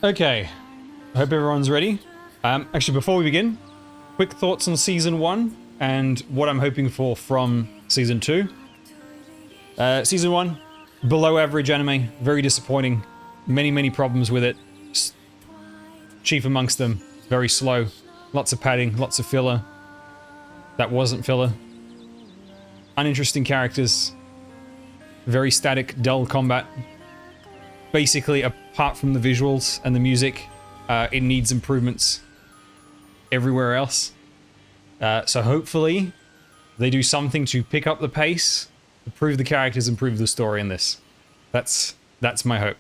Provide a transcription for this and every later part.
Okay, I hope everyone's ready. Actually, before we begin, quick thoughts on Season 1 and what I'm hoping for from Season 2. Season 1, below average anime, very disappointing. Many problems with it. Chief amongst them, very slow. Lots of padding, lots of filler. That wasn't filler. Uninteresting characters. Very static, dull combat. Basically, apart from the visuals and the music, it needs improvements everywhere else. So hopefully, they do something to pick up the pace, improve the characters, improve the story in this. That's my hope.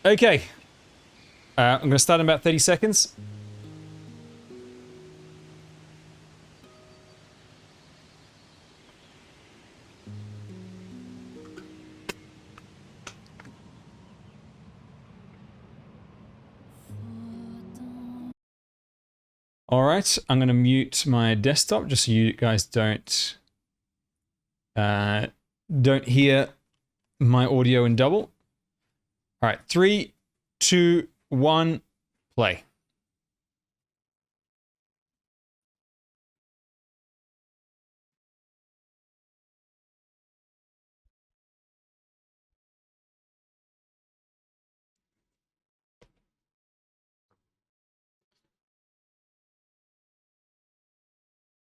Okay. I'm going to start in about 30 seconds. Alright, I'm going to mute my desktop just so you guys don't hear my audio in double. Alright, 3, 2, 1, play.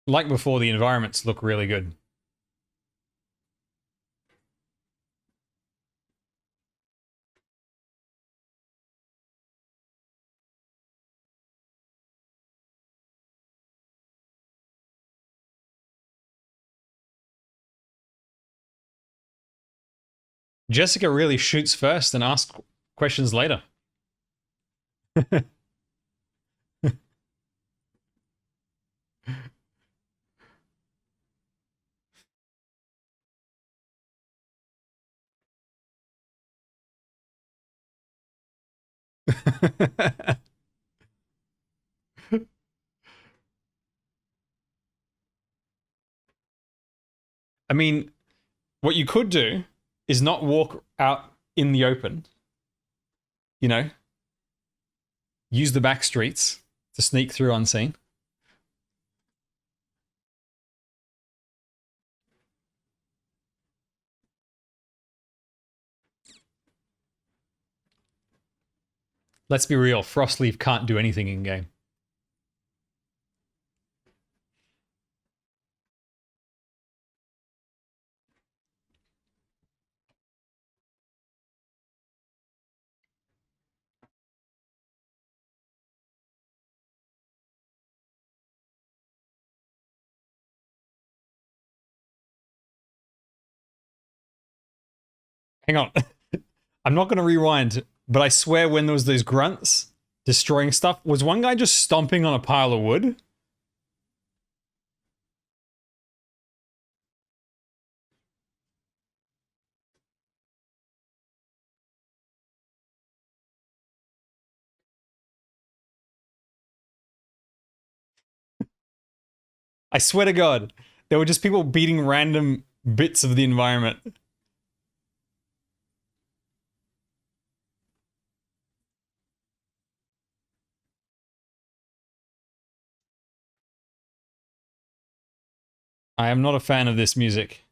Like before, the environments look really good. Jessica really shoots first and asks questions later. I mean, what you could do is not walk out in the open. You know? Use the back streets to sneak through unseen. Let's be real, Frostleaf can't do anything in game. Hang on. I'm not going to rewind, but I swear when there was those grunts destroying stuff, was one guy just stomping on a pile of wood? I swear to God, there were just people beating random bits of the environment. I am not a fan of this music.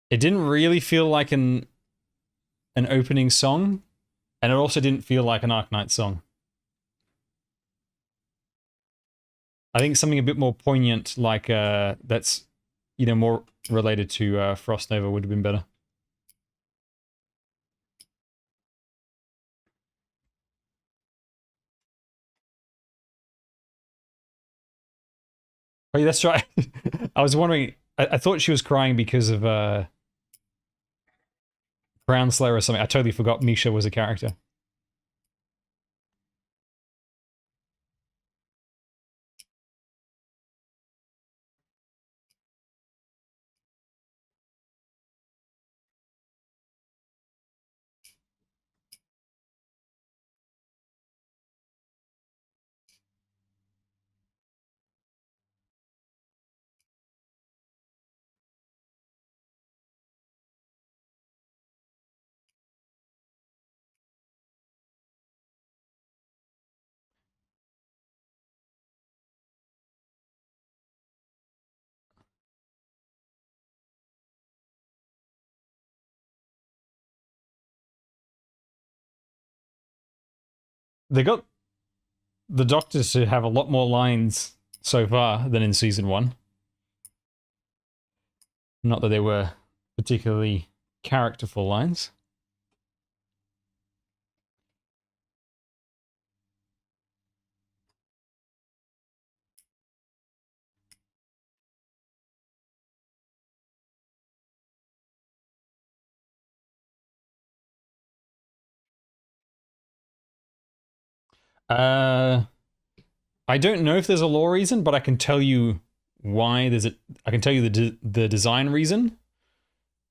It didn't really feel like an opening song, and it also didn't feel like an Arknights song. I think something a bit more poignant, like that's, you know, more related to Frost Nova would have been better. Oh, yeah, that's right. I was wondering. I thought she was crying because of Crown Slayer or something. I totally forgot Misha was a character. They got the Doctors to have a lot more lines so far than in season 1. Not that they were particularly characterful lines. I don't know if there's a law reason, but I can tell you why there's a. I can tell you the design reason.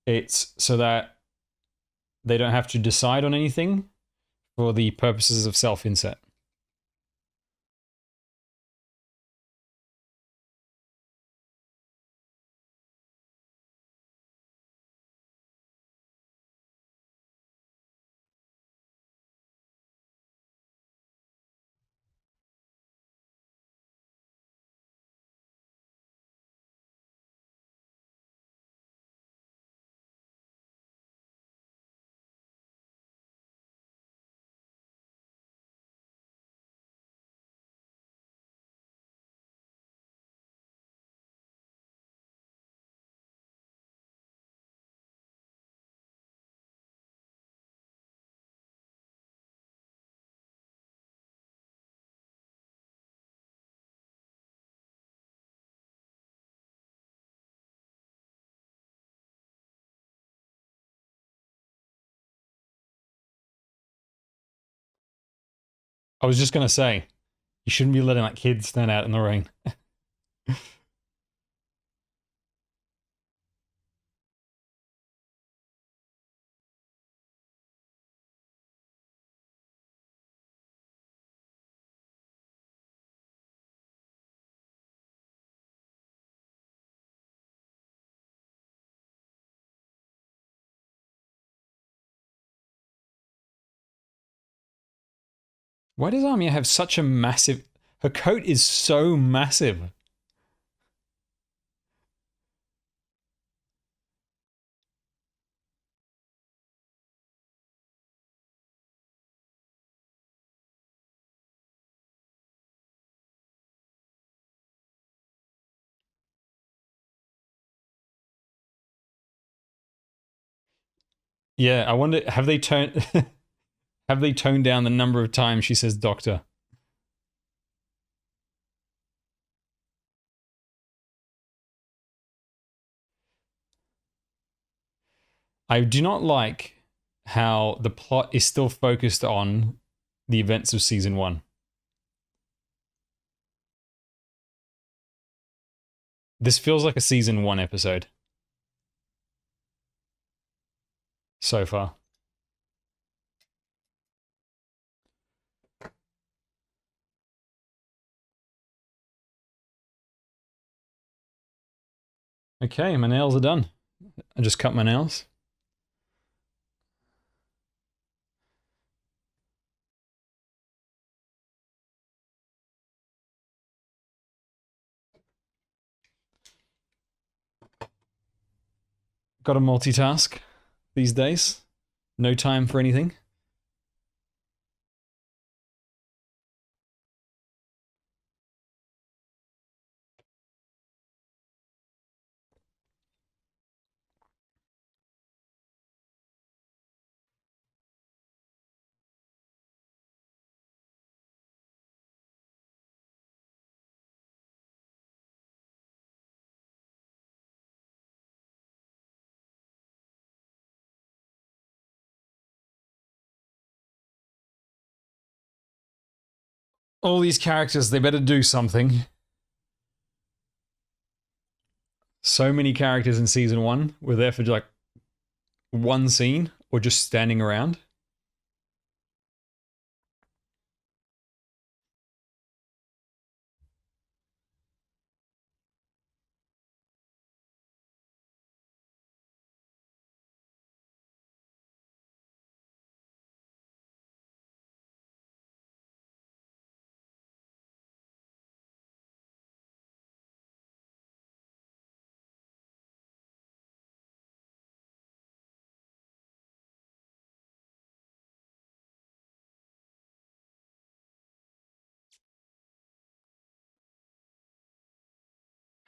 It's so that they don't have to decide on anything for the purposes of self-inset. I was just gonna say, you shouldn't be letting that kid stand out in the rain. Why does Armia have such a massive... Her coat is so massive. Yeah, I wonder, have they toned... have they toned down the number of times she says doctor? I do not like how the plot is still focused on the events of season 1. This feels like a season 1 episode. So far. Okay, my nails are done. I just cut my nails. Got to multitask these days. No time for anything. All these characters, they better do something. So many characters in season 1 were there for like one scene or just standing around.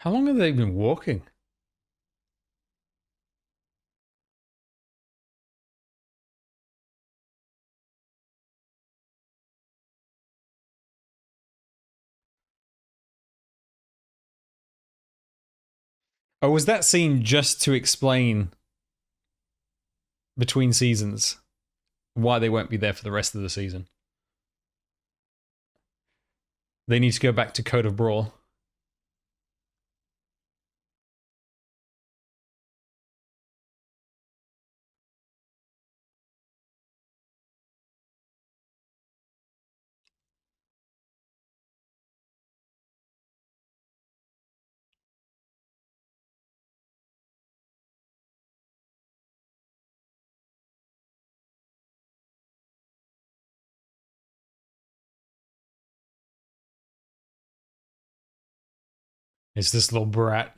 How long have they been walking? Oh, was that scene just to explain between seasons why they won't be there for the rest of the season? They need to go back to Code of Brawl. It's this little brat.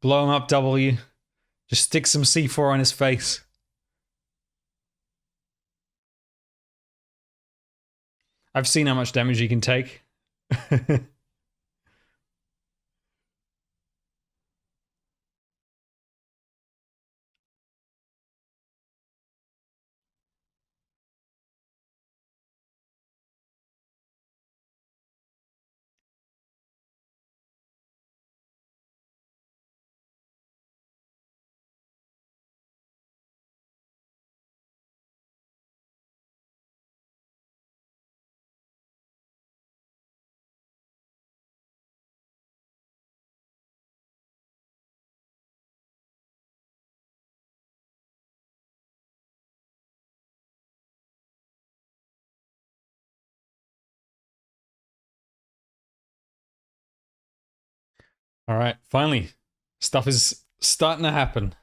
Blow him up, W. Just stick some C4 on his face. I've seen how much damage he can take. All right, finally, stuff is starting to happen.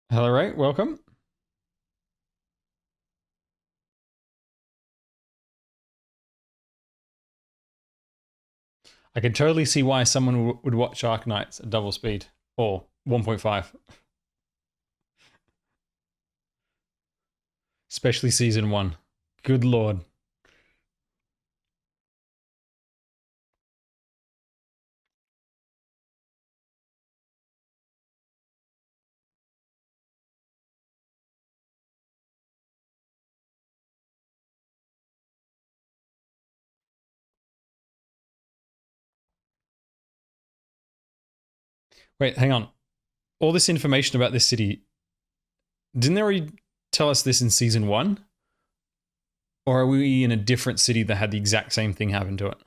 Hello, right? Welcome. I can totally see why someone would watch Arknights at double speed or 1.5, especially season 1. Good lord. Wait, hang on. All this information about this city, didn't they already tell us this in season 1? Or are we in a different city that had the exact same thing happen to it?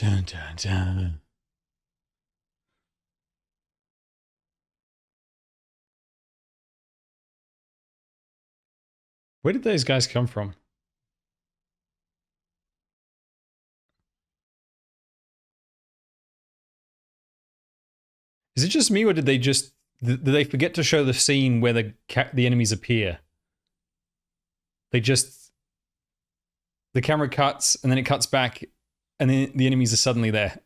Dun, dun, dun. Where did those guys come from? Is it just me, or did they forget to show the scene where the enemies appear? The camera cuts and then it cuts back, and then the enemies are suddenly there.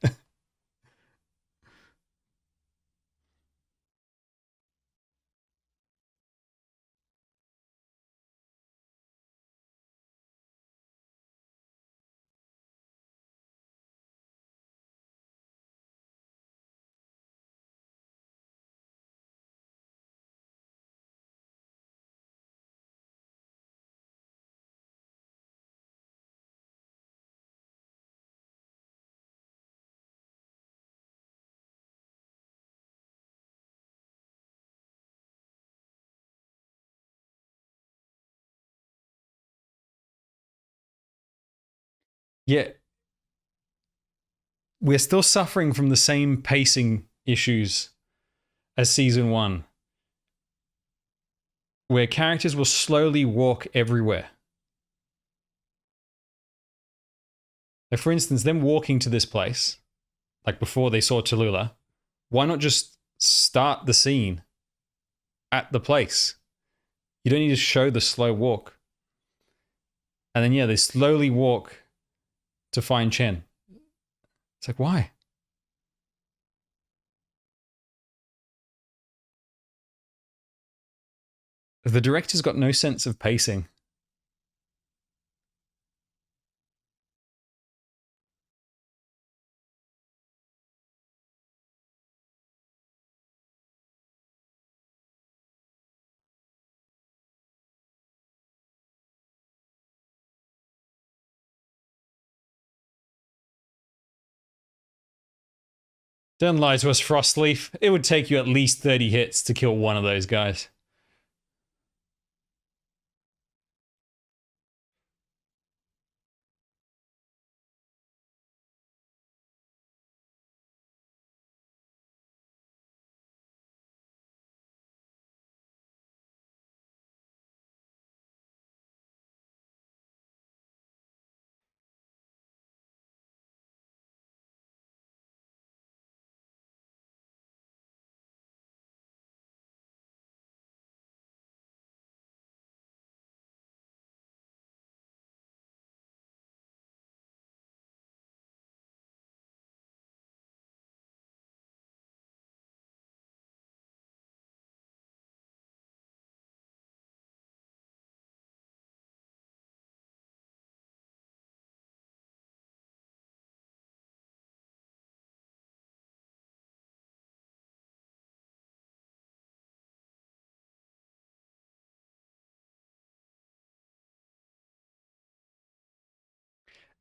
Yeah, we're still suffering from the same pacing issues as season 1, where characters will slowly walk everywhere. Like, for instance, them walking to this place, like before they saw Tallulah, why not just start the scene at the place? You don't need to show the slow walk. And then, yeah, they slowly walk to find Chen. It's like, why? The director's got no sense of pacing. Don't lie to us, Frostleaf. It would take you at least 30 hits to kill one of those guys.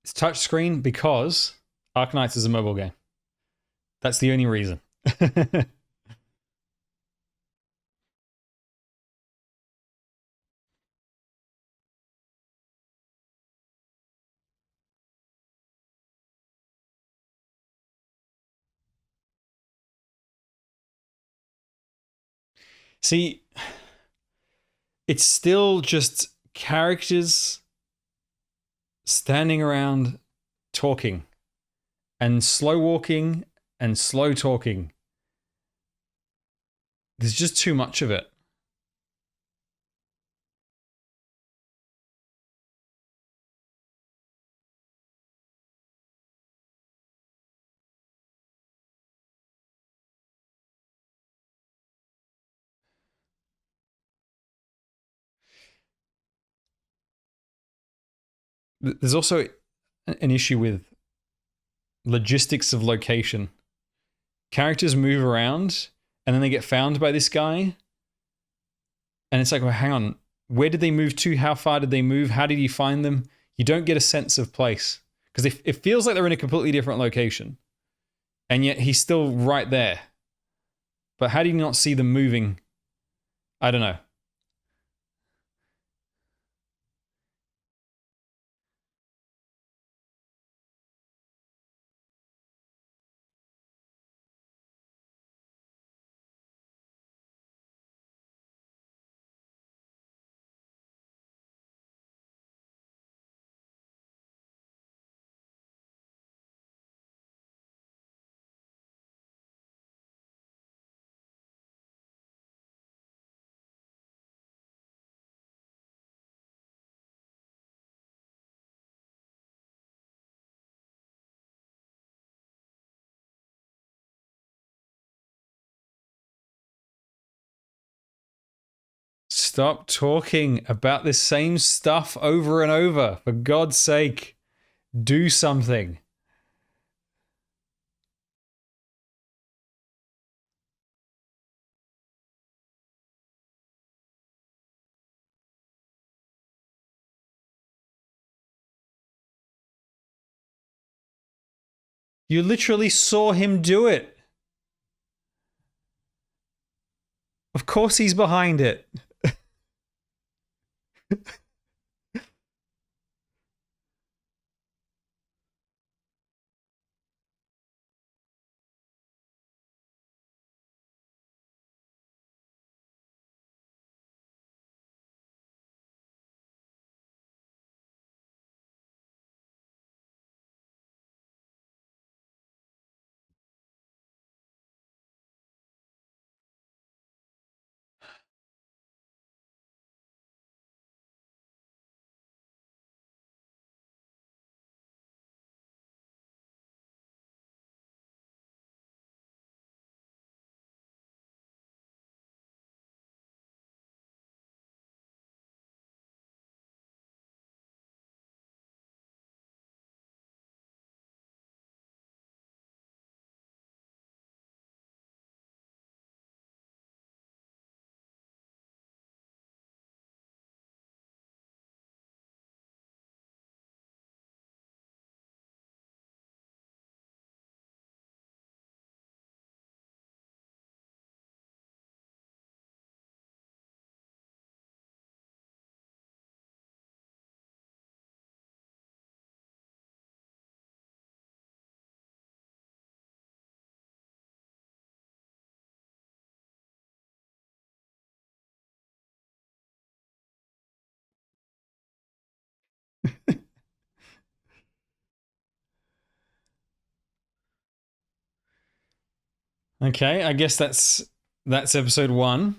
It's touchscreen because Arknights is a mobile game. That's the only reason. See, it's still just characters standing around talking and slow walking and slow talking. There's just too much of it. There's also an issue with logistics of location. Characters move around and then they get found by this guy. And it's like, well, hang on. Where did they move to? How far did they move? How did you find them? You don't get a sense of place. Because it feels like they're in a completely different location. And yet he's still right there. But how do you not see them moving? I don't know. stop talking about this same stuff over and over. For God's sake, do something. You literally saw him do it. Of course he's behind it. Okay, I guess that's episode 1.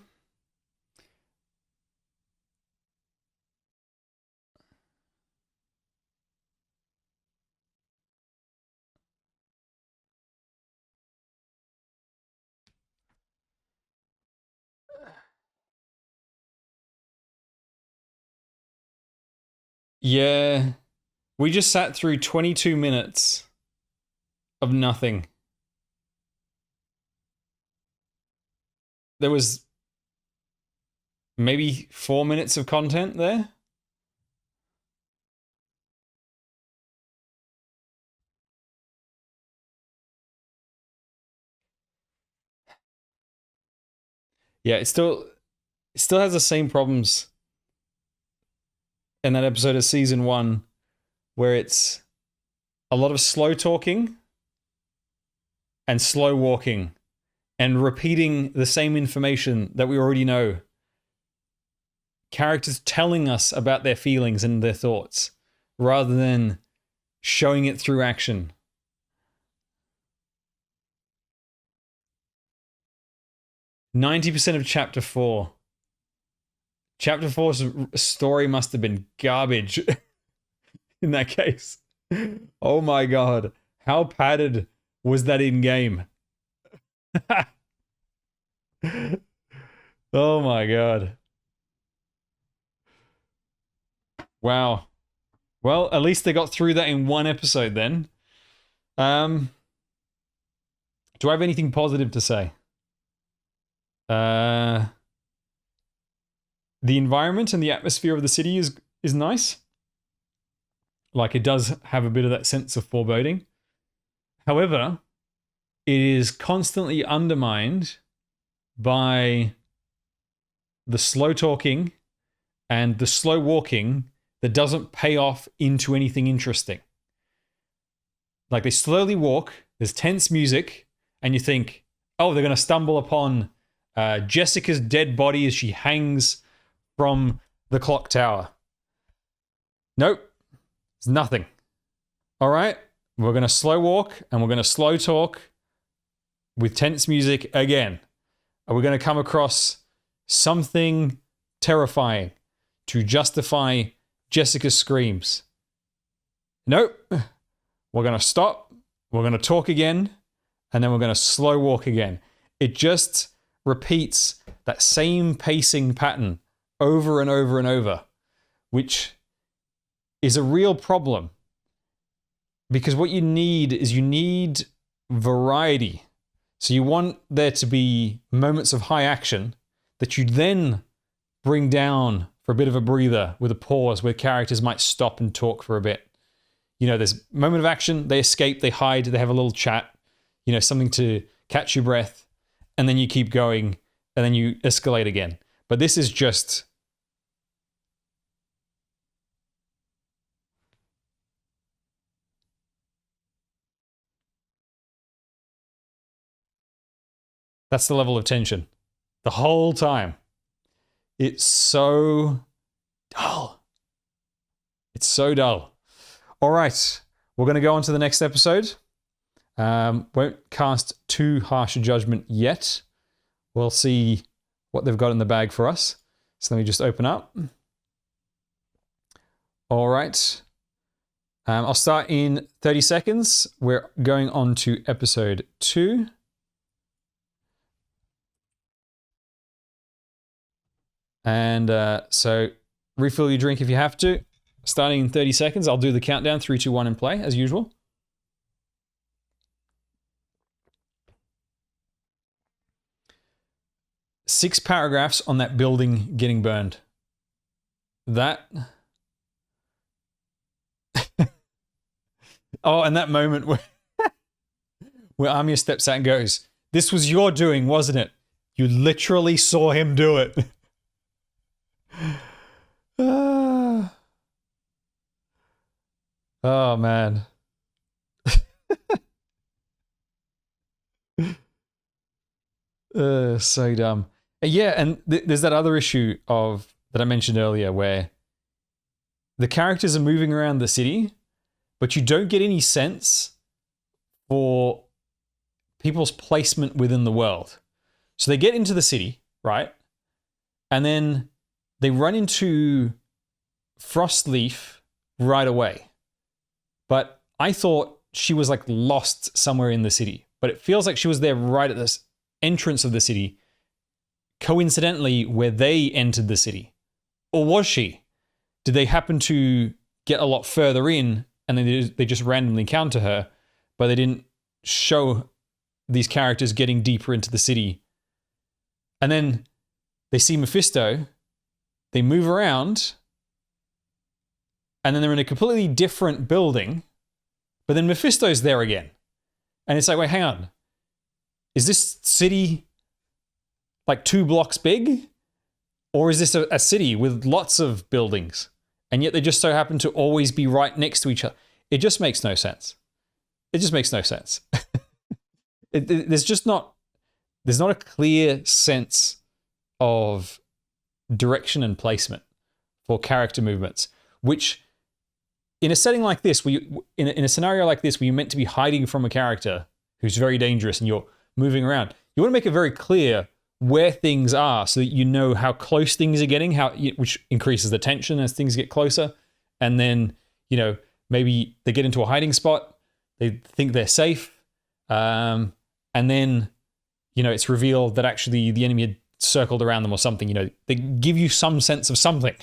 Yeah, we just sat through 22 minutes of nothing. There was maybe 4 minutes of content there. Yeah, it still has the same problems in that episode of season 1, where it's a lot of slow talking and slow walking and repeating the same information that we already know. Characters telling us about their feelings and their thoughts rather than showing it through action. %90 of chapter 4. Chapter 4's story must have been garbage in that case. Oh my god. How padded was that in game? Oh my god. Wow. Well, at least they got through that in one episode then. Do I have anything positive to say? The environment and the atmosphere of the city is nice. Like, it does have a bit of that sense of foreboding. However, it is constantly undermined by the slow talking and the slow walking that doesn't pay off into anything interesting. Like, they slowly walk, there's tense music, and you think, oh, they're going to stumble upon Jessica's dead body as she hangs from the clock tower. Nope, it's nothing. All right, we're going to slow walk and we're going to slow talk with tense music again. Are we going to come across something terrifying to justify Jessica's screams? Nope. We're going to stop, we're going to talk again, and then we're going to slow walk again. It just repeats that same pacing pattern over and over and over, which is a real problem. Because what you need variety. So you want there to be moments of high action that you then bring down for a bit of a breather with a pause where characters might stop and talk for a bit. You know, there's a moment of action, they escape, they hide, they have a little chat, you know, something to catch your breath, and then you keep going, and then you escalate again. But this is just... That's the level of tension. The whole time. It's so dull. It's so dull. All right. We're going to go on to the next episode. Won't cast too harsh a judgment yet. We'll see what they've got in the bag for us. So let me just open up. All right. I'll start in 30 seconds. We're going on to episode 2. And so refill your drink if you have to. Starting in 30 seconds, I'll do the countdown, 3, 2, 1, and play, as usual. Six paragraphs on that building getting burned. That... Oh, and that moment where Amir steps out and goes, "This was your doing, wasn't it? You literally saw him do it." Oh, man. So dumb. Yeah, and there's that other issue that I mentioned earlier where the characters are moving around the city, but you don't get any sense for people's placement within the world. So they get into the city, right? And then they run into Frostleaf right away. But I thought she was like lost somewhere in the city. But it feels like she was there right at this entrance of the city, coincidentally where they entered the city. Or was she? Did they happen to get a lot further in and then they just randomly encounter her, but they didn't show these characters getting deeper into the city? And then they see Mephisto, they move around, and then they're in a completely different building, but then Mephisto's there again. And it's like, wait, hang on. Is this city like 2 blocks big? Or is this a city with lots of buildings? And yet they just so happen to always be right next to each other. It just makes no sense. It just makes no sense. There's not a clear sense of direction and placement for character movements, which in a setting like this, in a scenario like this where you're meant to be hiding from a character who's very dangerous and you're moving around, you want to make it very clear where things are so that you know how close things are getting, which increases the tension as things get closer. And then, you know, maybe they get into a hiding spot, they think they're safe, and then, you know, it's revealed that actually the enemy had circled around them or something. You know, they give you some sense of something.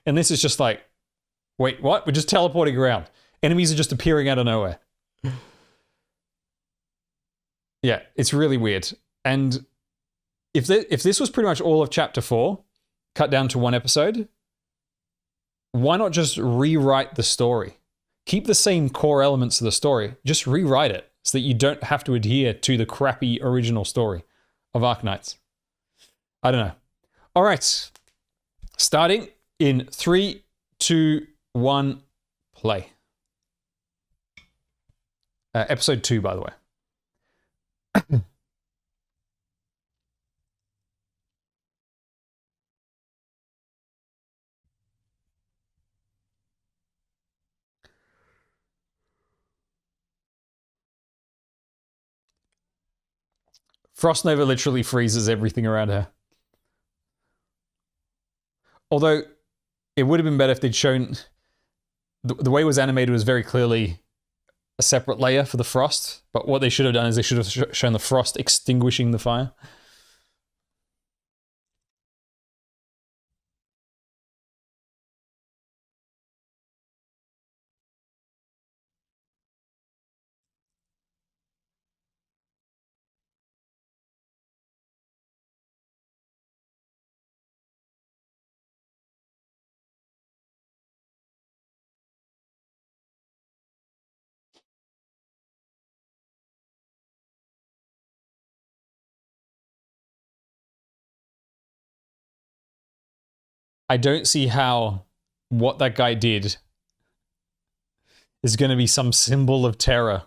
And this is just like, wait, what? We're just teleporting around. Enemies are just appearing out of nowhere. Yeah, it's really weird. And if this was pretty much all of Chapter 4, cut down to 1 episode, why not just rewrite the story? Keep the same core elements of the story, just rewrite it so that you don't have to adhere to the crappy original story of Arknights. I don't know. All right. Starting in 3, 2, 1, play. Episode 2, by the way. Frostnova literally freezes everything around her. Although, it would have been better if they'd shown... The way it was animated was very clearly a separate layer for the frost, but what they should have done is they should have shown the frost extinguishing the fire. I don't see how what that guy did is going to be some symbol of terror.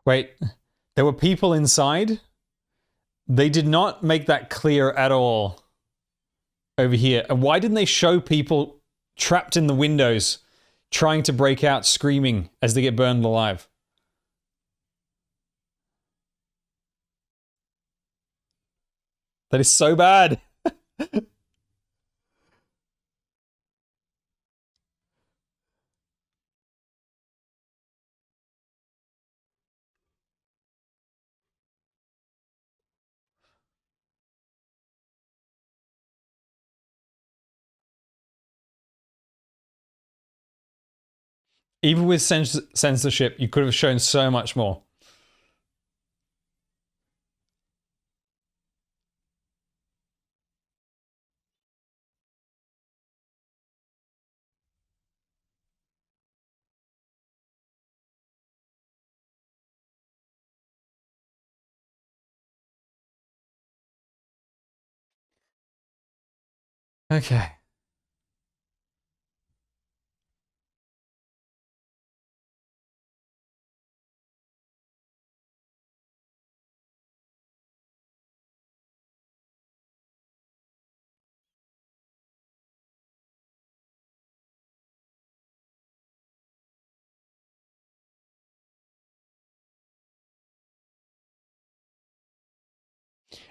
Wait, there were people inside? They did not make that clear at all over here. And why didn't they show people trapped in the windows trying to break out screaming as they get burned alive? That is so bad. Even with censorship, you could have shown so much more. Okay.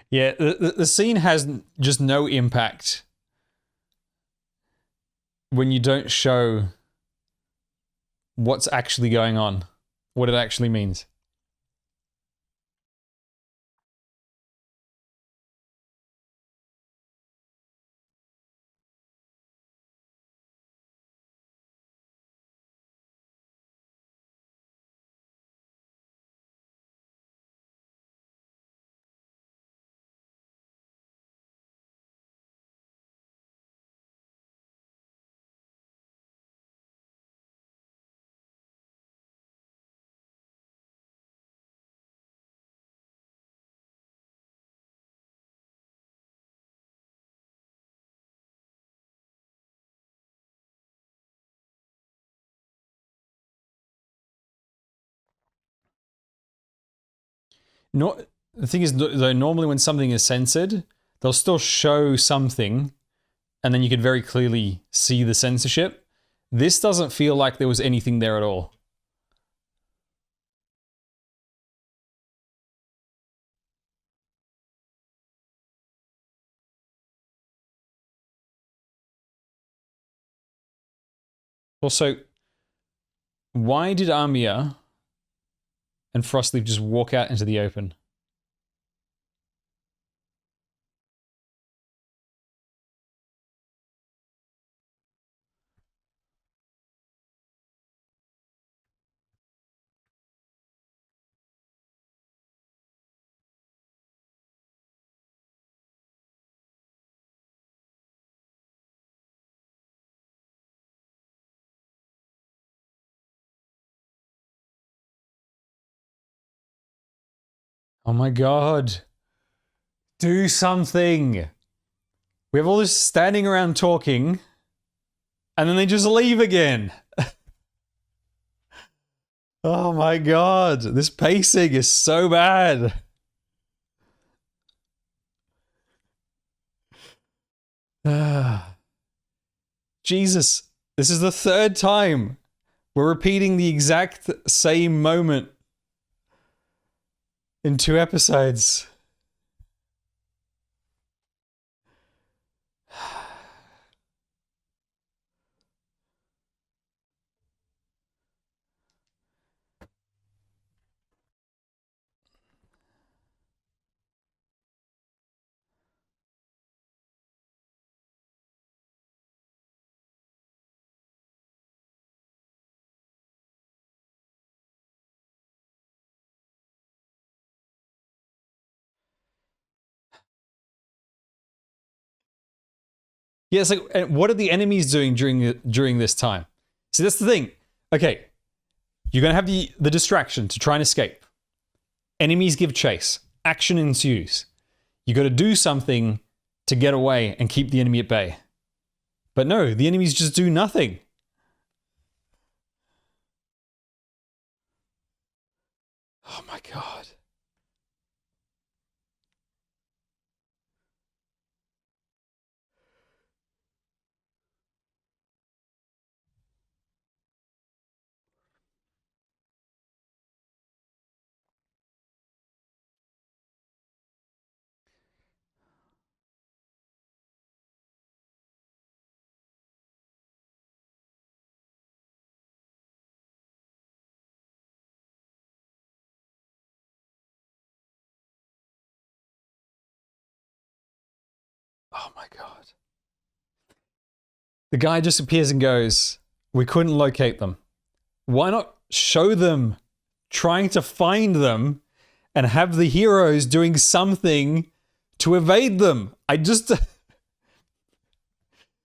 Yeah, the scene has just no impact when you don't show what's actually going on, what it actually means. No, the thing is, though, normally when something is censored, they'll still show something, and then you could very clearly see the censorship. This doesn't feel like there was anything there at all. Also, why did Amia and Frostleaf just walk out into the open? Oh my god. Do something. We have all this standing around talking, and then they just leave again. Oh my god. This pacing is so bad. Jesus. This is the third time we're repeating the exact same moment in 2 episodes. Yeah, it's like, what are the enemies doing during this time? See, that's the thing. Okay, you're gonna have the distraction to try and escape. Enemies give chase. Action ensues. You got to do something to get away and keep the enemy at bay. But no, the enemies just do nothing. Oh my god. Oh my god. The guy just appears and goes, we couldn't locate them. Why not show them trying to find them and have the heroes doing something to evade them? I just...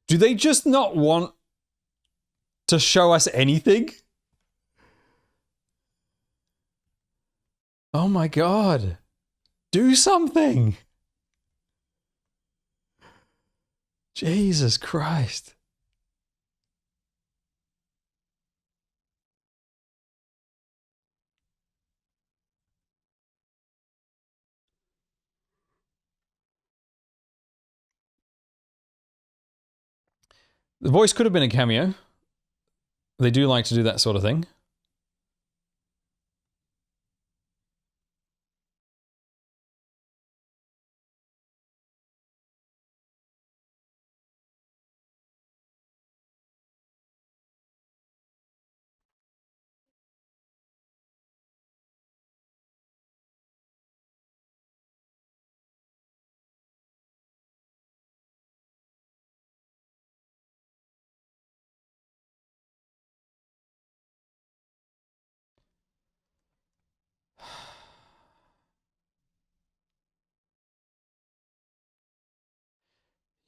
Do they just not want to show us anything? Oh my god. Do something. Jesus Christ. The voice could have been a cameo. They do like to do that sort of thing.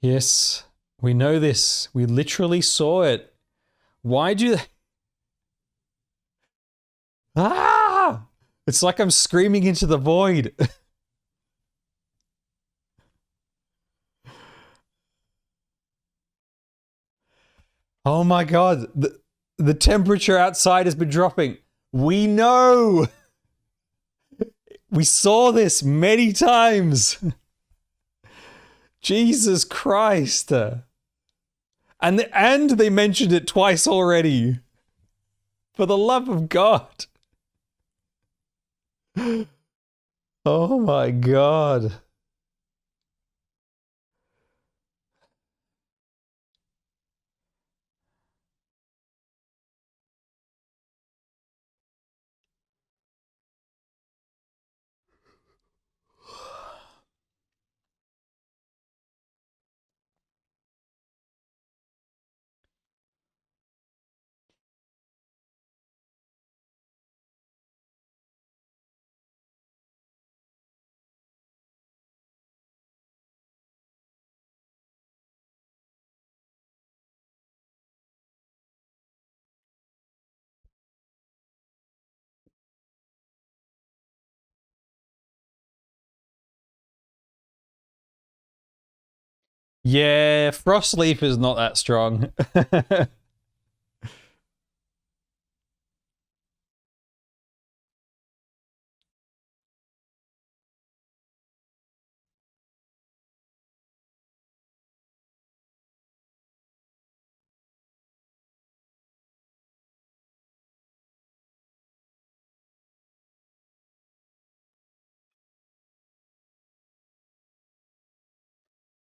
Yes, we know this. We literally saw it. Why do they... Ah! It's like I'm screaming into the void. Oh my god. The temperature outside has been dropping. We know. We saw this many times. Jesus Christ. And they mentioned it twice already. For the love of God. Oh my god. Yeah, Frost Leaf is not that strong.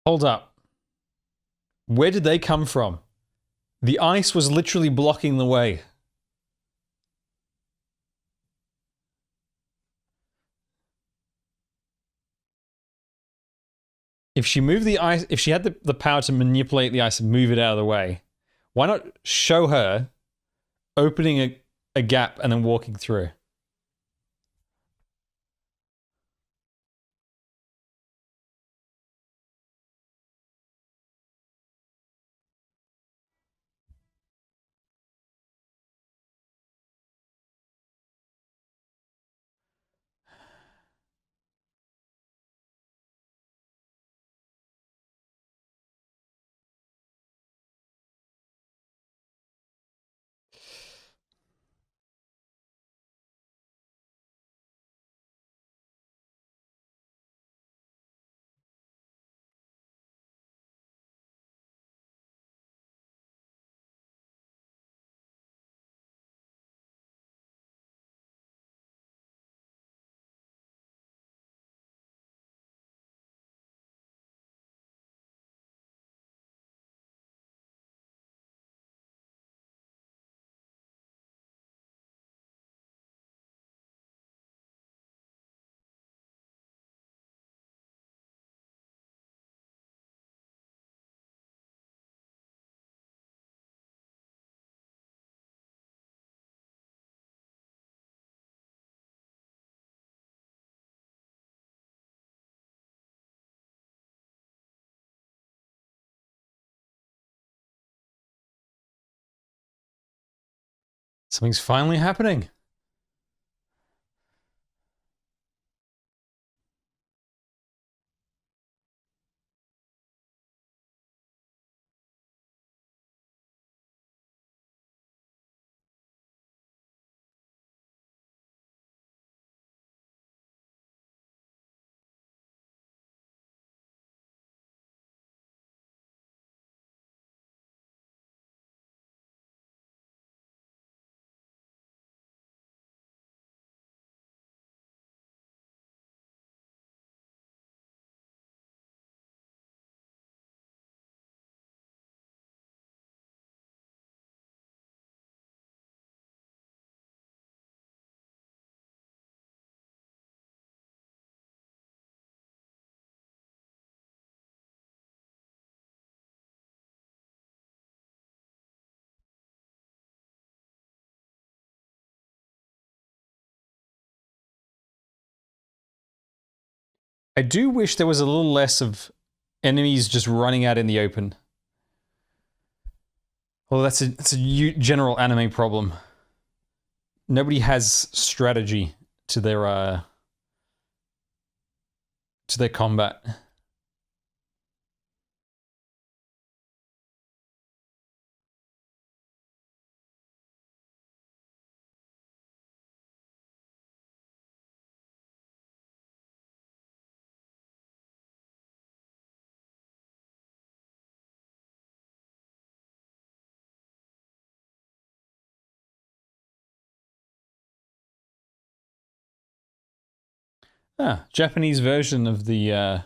Hold up. Where did they come from? The ice was literally blocking the way. If she moved the ice, if she had the power to manipulate the ice and move it out of the way, why not show her opening a gap and then walking through? Something's finally happening. I do wish there was a little less of enemies just running out in the open. Well, that's a general anime problem. Nobody has strategy to their combat. Ah, Japanese version of the yeah,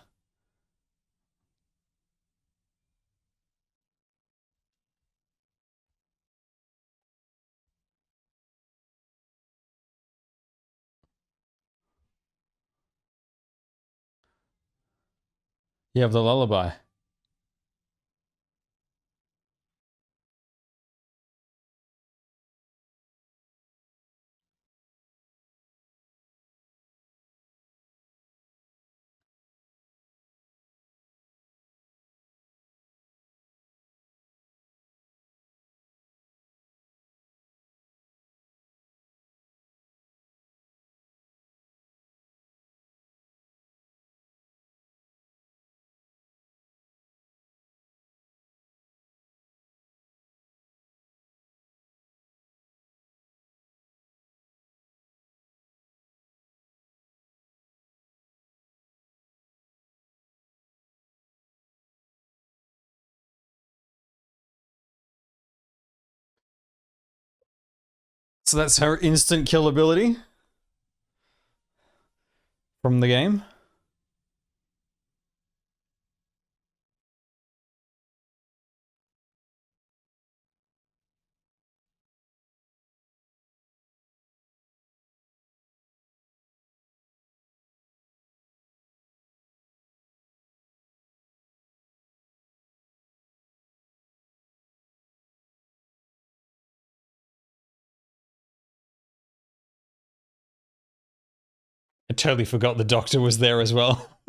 of the lullaby. So that's her instant kill ability from the game. I totally forgot the doctor was there as well.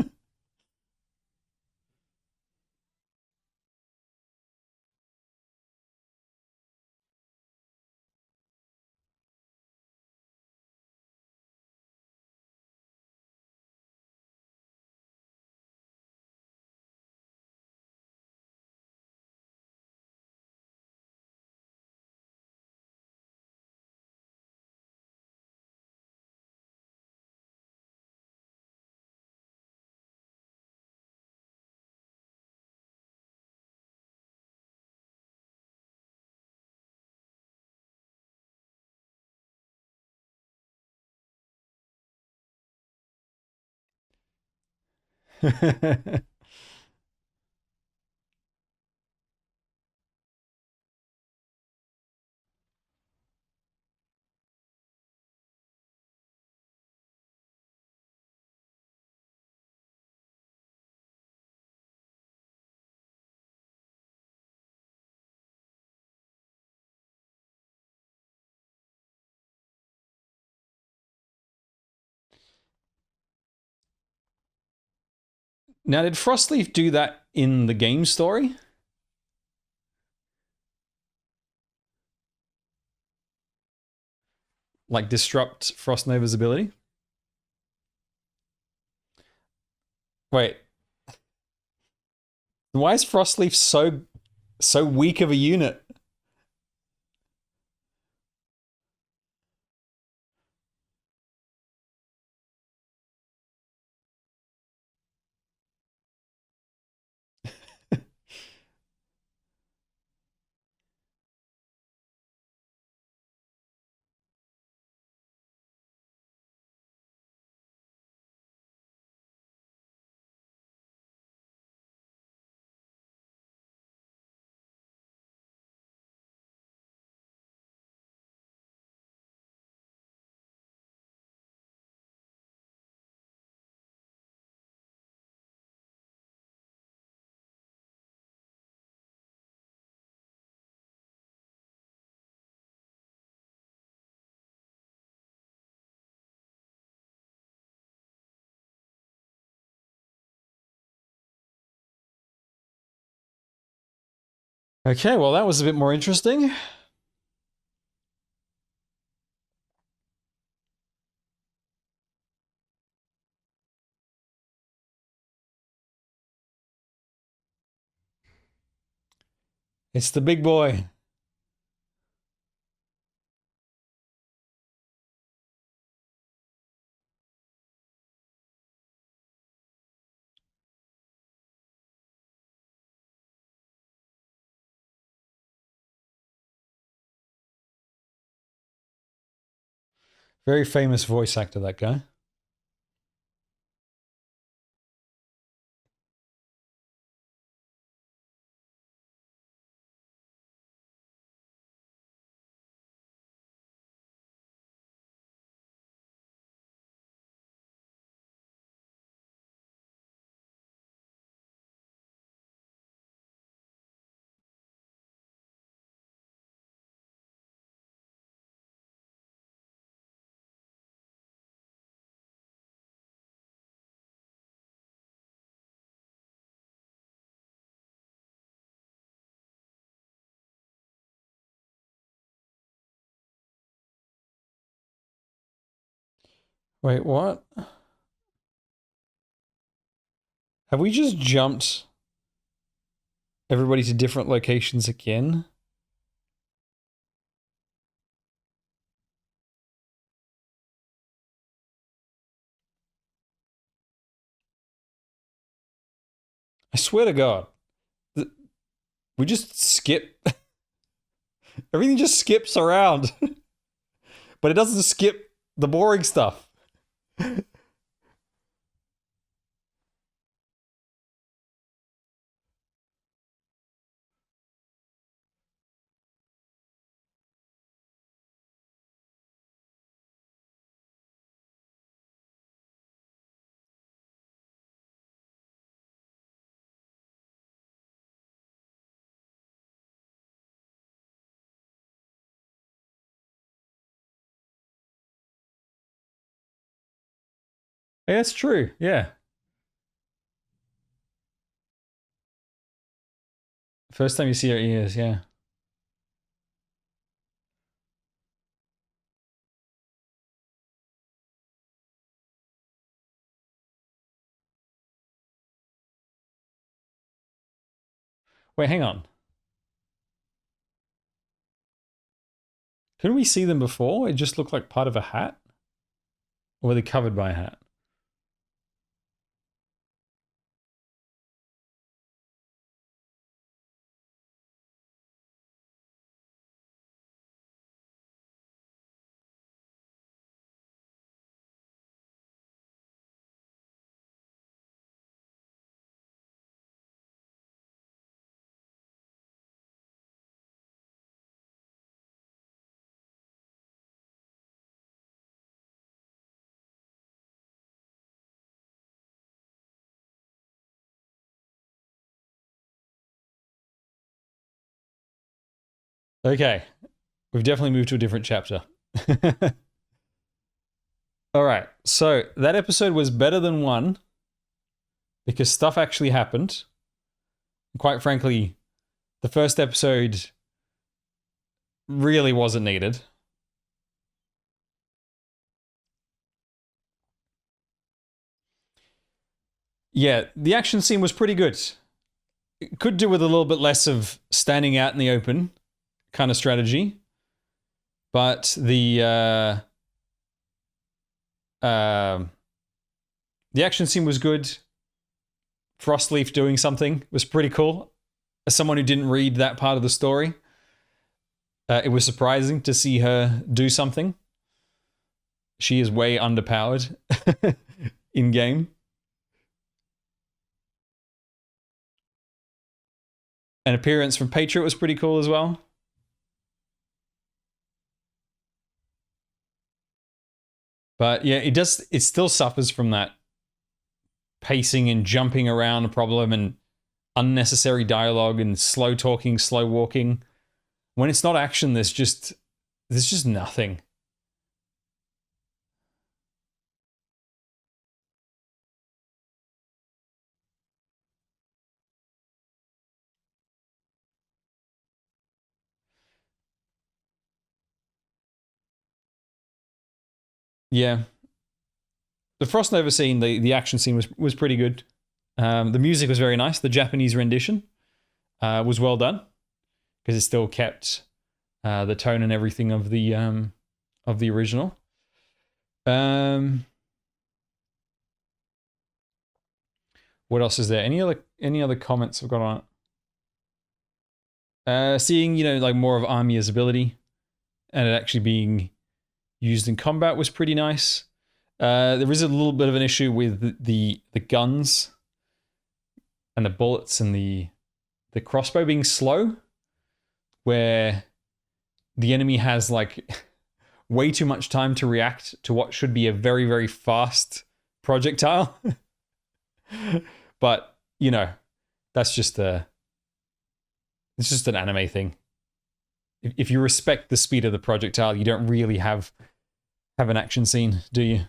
Now, did Frostleaf do that in the game story? like disrupt Frost Nova's ability. Wait. Why is Frostleaf so weak of a unit? Okay, well, that was a bit more interesting. It's the big boy. Very famous voice actor, that guy. Wait, what? Have we just jumped everybody to different locations again? I swear to God. We just skip. Everything just skips around. But it doesn't skip the boring stuff. Yeah, it's true. Yeah. First time you see her ears, yeah. Wait, hang on. Couldn't we see them before? It just looked like part of a hat? Or were they covered by a hat? Okay. We've definitely moved to a different chapter. All right. So that episode was better than one because stuff actually happened. Quite frankly, the first episode really wasn't needed. Yeah, the action scene was pretty good. It could do with a little bit less of standing out in the open kind of strategy. But the action scene was good. Frostleaf doing something was pretty cool. As someone who didn't read that part of the story, it was surprising to see her do something. She is way underpowered in game. An appearance from Patriot was pretty cool as well. But yeah, it still suffers from that pacing and jumping around problem and unnecessary dialogue and slow talking, slow walking. When it's not action, there's just nothing. Yeah. The Frost Nova scene, the action scene was pretty good. The music was very nice. The Japanese rendition was well done because it still kept the tone and everything of the original. What else is there? Any other comments I've got on it? Seeing, like more of Armia's ability and it actually being used in combat was pretty nice. There is a little bit of an issue with the guns and the bullets and the crossbow being slow, where the enemy has like way too much time to react to what should be a very, very fast projectile. But, that's just it's just an anime thing. If you respect the speed of the projectile, you don't really have an action scene, do you?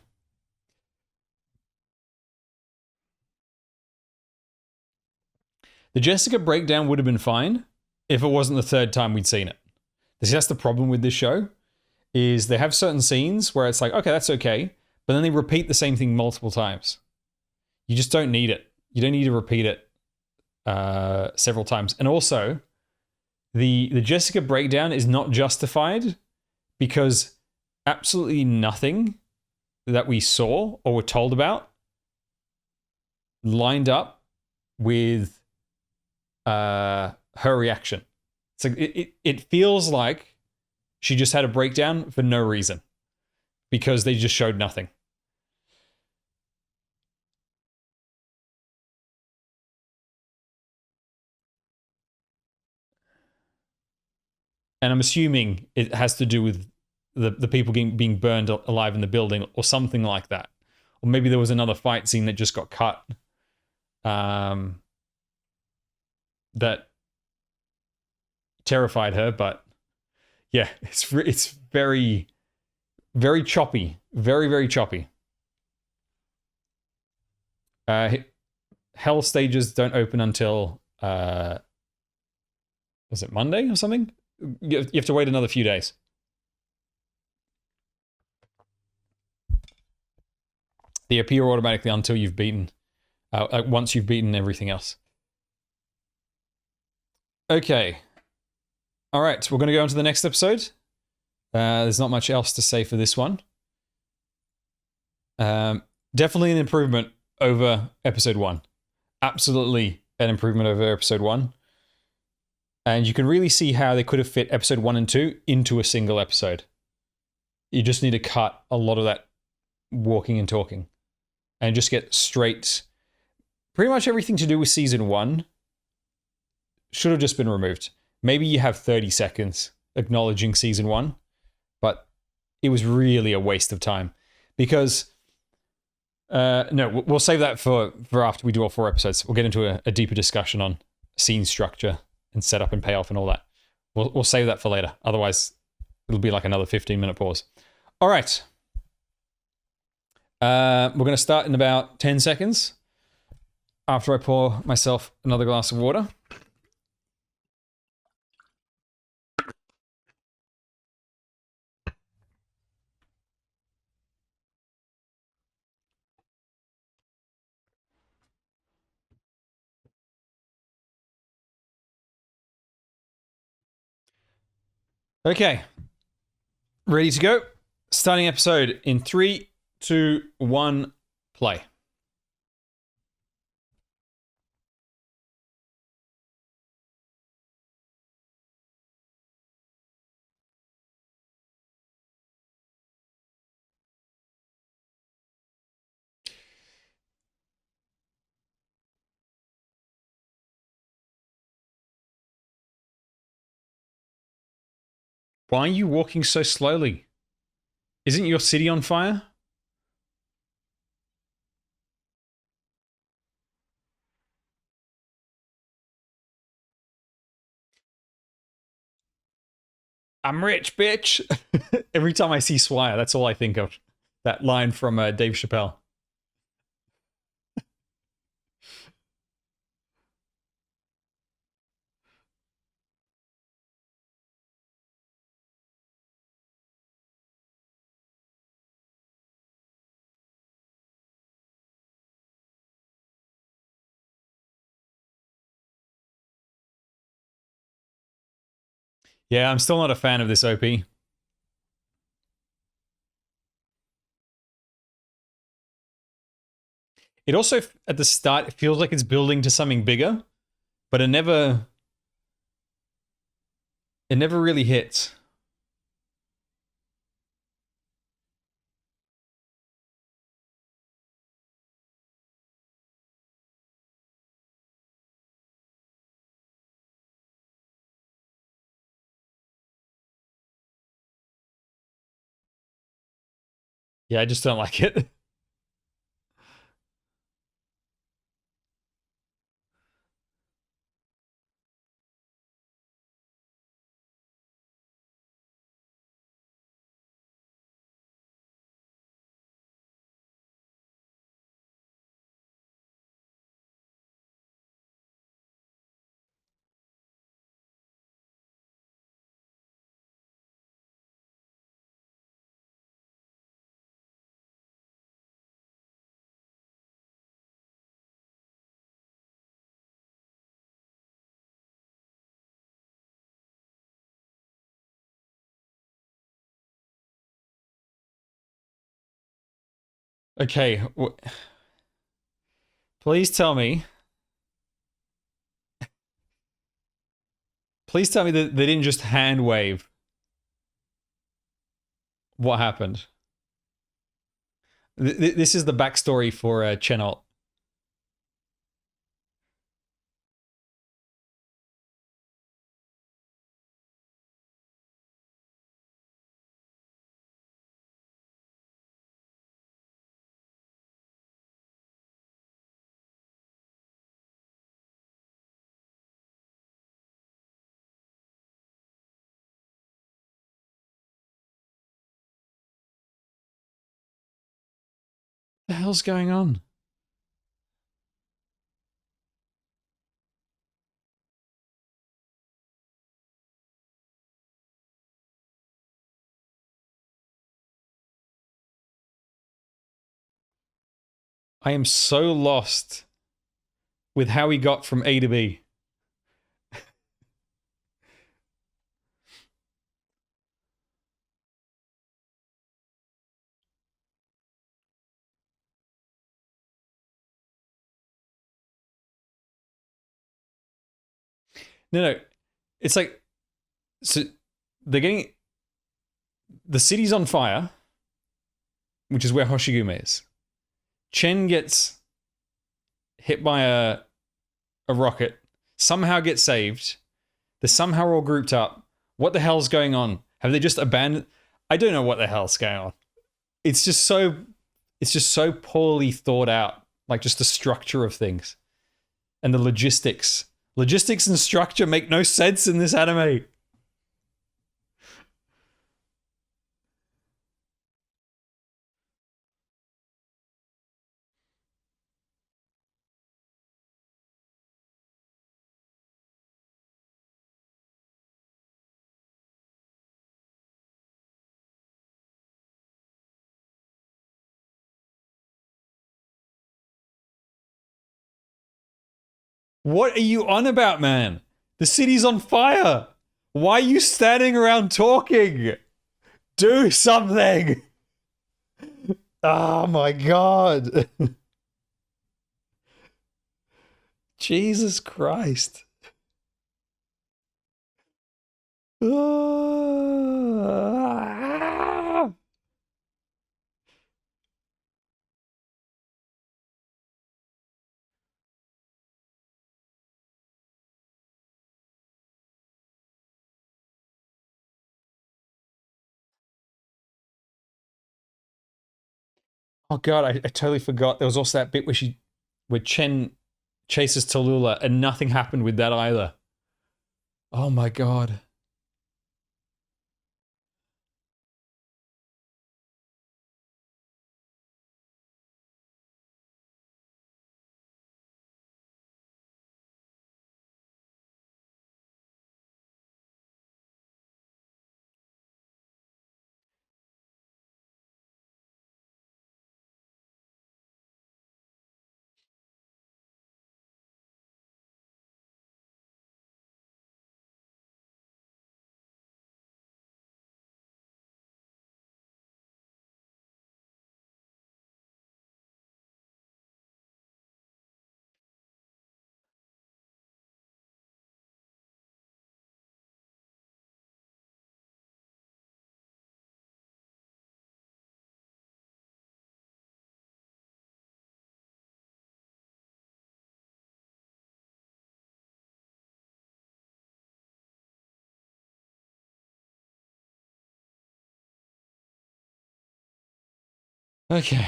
The Jessica breakdown would have been fine if it wasn't the third time we'd seen it. That's the problem with this show, is they have certain scenes where it's like, okay, that's okay, but then they repeat the same thing multiple times. You just don't need it. You don't need to repeat it several times. And also, the Jessica breakdown is not justified because absolutely nothing that we saw or were told about lined up with her reaction. So it feels like she just had a breakdown for no reason because they just showed nothing. And I'm assuming it has to do with the people being burned alive in the building or something like that. Or maybe there was another fight scene that just got cut. That terrified her, but yeah, it's very, very choppy. Very, very choppy. Hell stages don't open until is it Monday or something? You have to wait another few days. They appear automatically until you've beaten, once you've beaten everything else. Okay. All right, we're going to go on to the next episode. There's not much else to say for this one. Definitely an improvement over episode 1. Absolutely an improvement over episode 1. And you can really see how they could have fit episode 1 and 2 into a single episode. You just need to cut a lot of that walking and talking and just get straight. Pretty much everything to do with season 1 should have just been removed. Maybe you have 30 seconds acknowledging season 1, but it was really a waste of time because no, we'll save that for after we do all 4 episodes. We'll get into a deeper discussion on scene structure and setup and payoff and all that. We'll save that for later. Otherwise, it'll be like another 15-minute pause. All right. We're going to start in about 10 seconds after I pour myself another glass of water. Okay. Ready to go? Starting episode in 3, 2, 1, play. Why are you walking so slowly? Isn't your city on fire? I'm rich, bitch. Every time I see Swire, that's all I think of. That line from Dave Chappelle. Yeah, I'm still not a fan of this OP. It also, at the start, it feels like it's building to something bigger, but it never really hits. Yeah, I just don't like it. Okay, please tell me. Please tell me that they didn't just hand wave. What happened? This is the backstory for Chenault. What the hell's going on? I am so lost with how he got from A to B. No, it's like, so they're getting, the city's on fire, which is where Hoshigume is. Chen gets hit by a rocket, somehow gets saved. They're somehow all grouped up. What the hell's going on? Have they just abandoned? I don't know what the hell's going on. It's just so poorly thought out. Like, just the structure of things and the logistics. Logistics and structure make no sense in this anime. What are you on about, man? The city's on fire. Why are you standing around talking? Do something! Oh my god. Jesus Christ. Ah. Oh god, I totally forgot. There was also that bit where Chen chases Tallulah and nothing happened with that either. Oh my god. Okay.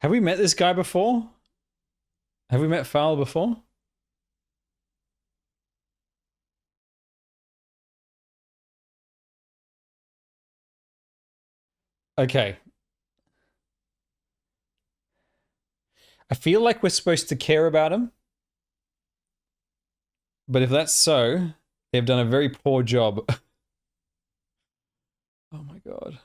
Have we met this guy before? Have we met Fowl before? Okay. I feel like we're supposed to care about him. But if that's so, they've done a very poor job. Oh my god.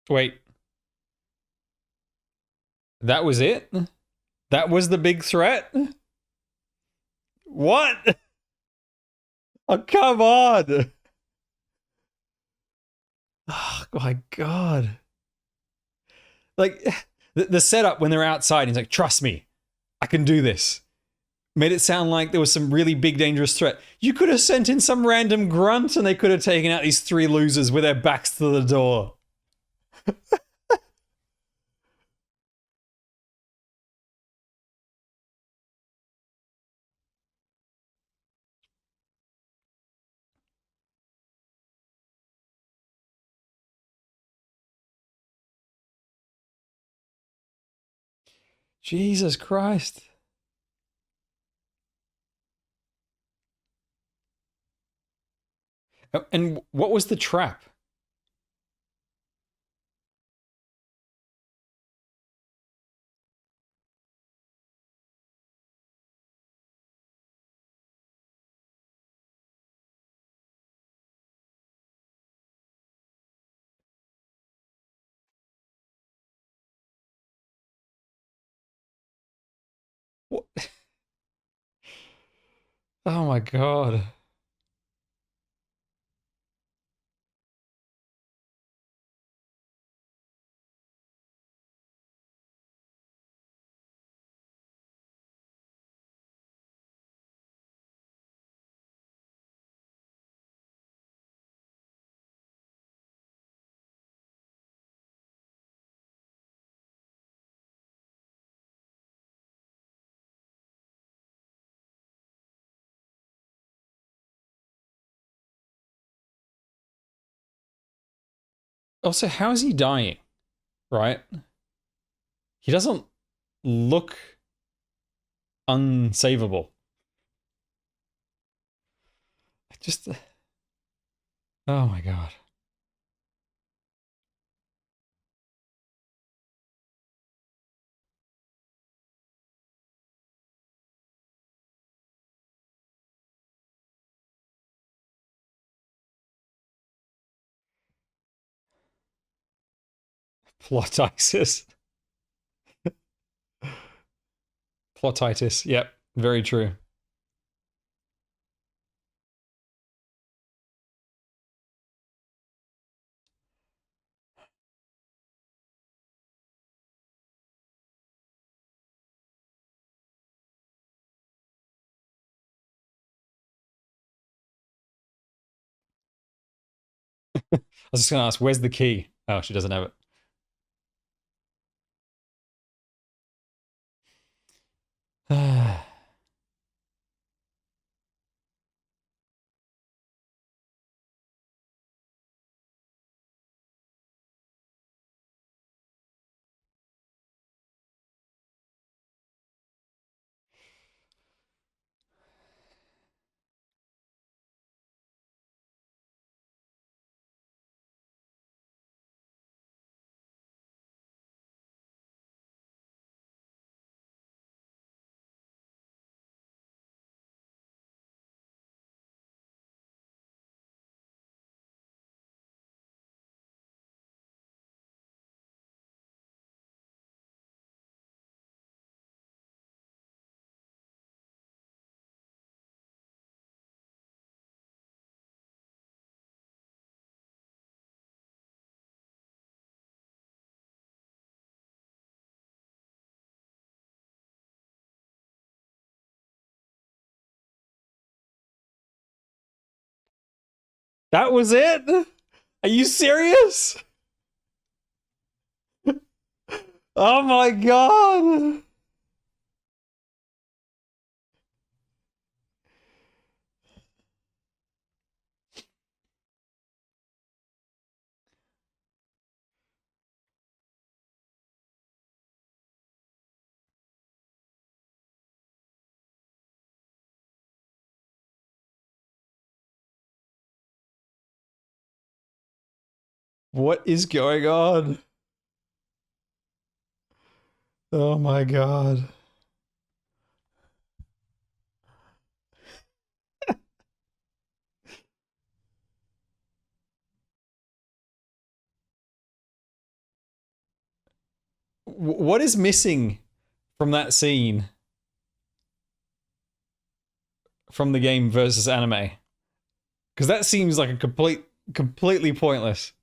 Wait. That was it? That was the big threat? What? Oh, come on. Oh my god. Like, the setup when they're outside, he's like, trust me, I can do this. Made it sound like there was some really big dangerous threat. You could have sent in some random grunt and they could have taken out these three losers with their backs to the door. Jesus Christ. And what was the trap? What? Oh my god. Also, how is he dying? Right? He doesn't look unsavable. Just. Oh my god. Plotitis. Plotitis. Yep. Very true. I was just gonna ask, where's the key? Oh, she doesn't have it. That was it? Are you serious? Oh my god. What is going on? Oh my god. What is missing from that scene from the game versus anime? Because that seems like a completely pointless.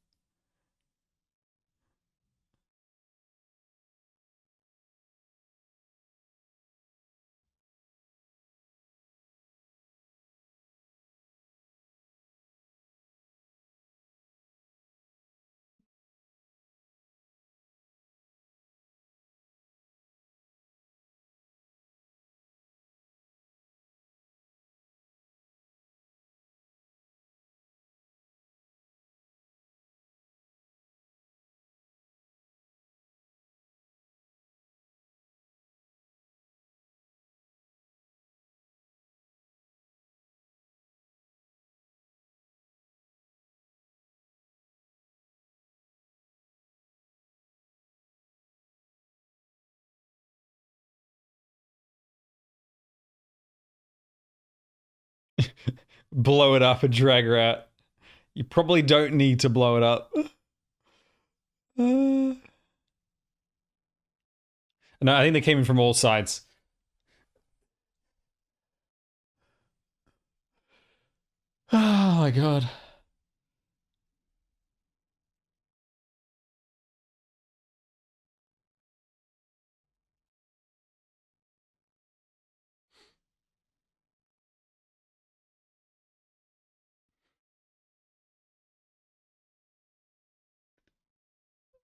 Blow it up and drag her out. You probably don't need to blow it up. No, I think they came in from all sides. Oh my god.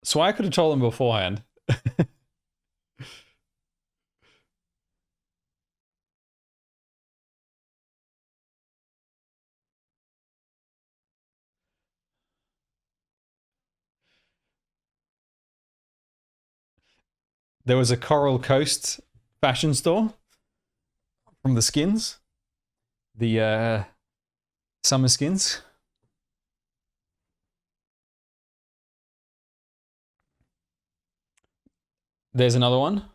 So I could have told them beforehand. there was a Coral Coast fashion store from the skins, the summer skins. There's another one.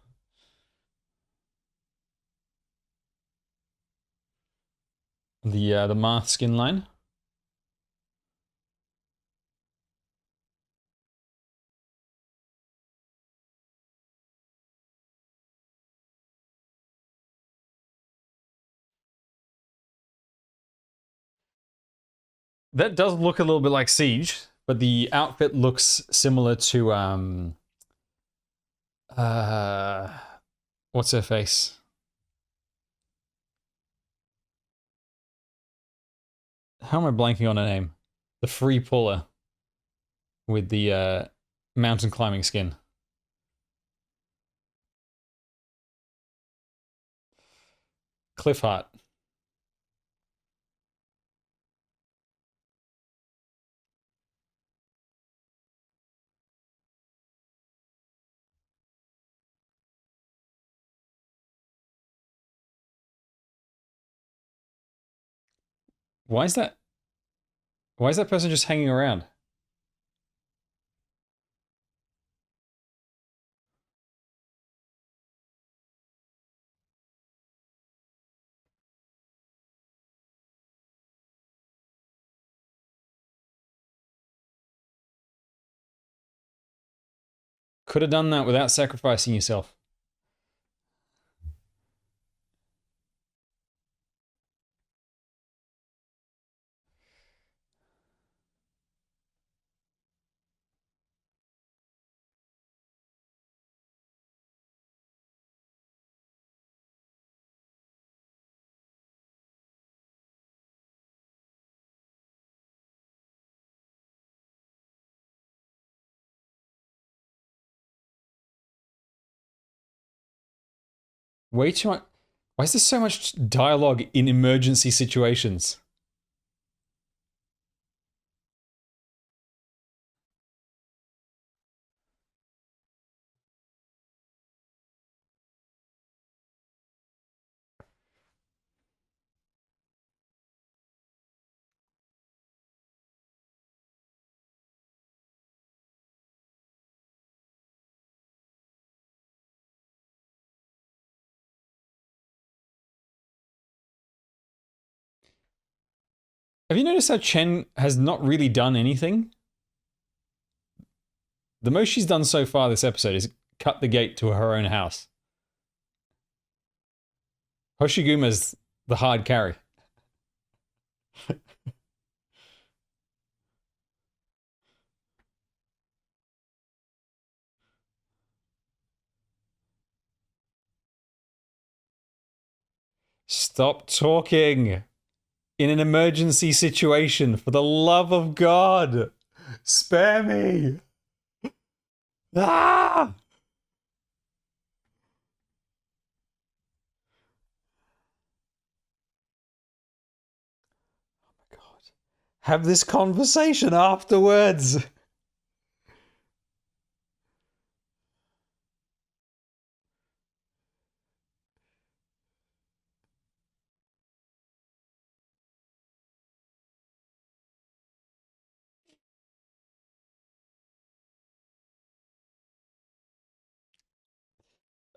The Marth skin line. That does look a little bit like Siege, but the outfit looks similar to what's her face? How am I blanking on her name? The free puller with the mountain climbing skin. Cliffheart. Why is that? Why is that person just hanging around? Could have done that without sacrificing yourself. Way too much. Why is there so much dialogue in emergency situations? Have you noticed how Chen has not really done anything? The most she's done so far this episode is cut the gate to her own house. Hoshiguma's the hard carry. Stop talking. In an emergency situation, for the love of God, spare me. Ah! Oh my God. Have this conversation afterwards.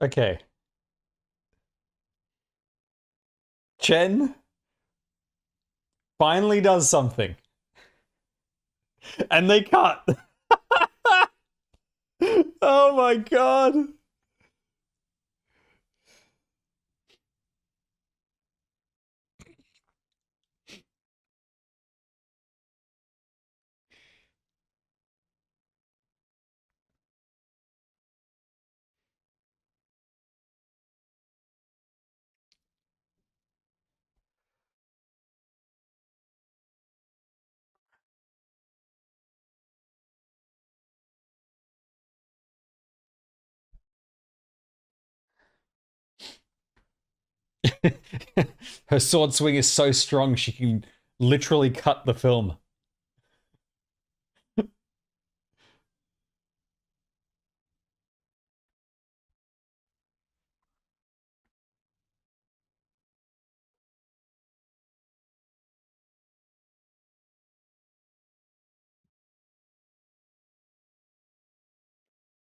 Okay. Chen finally does something. And they cut. Oh my God. Her sword swing is so strong she can literally cut the film.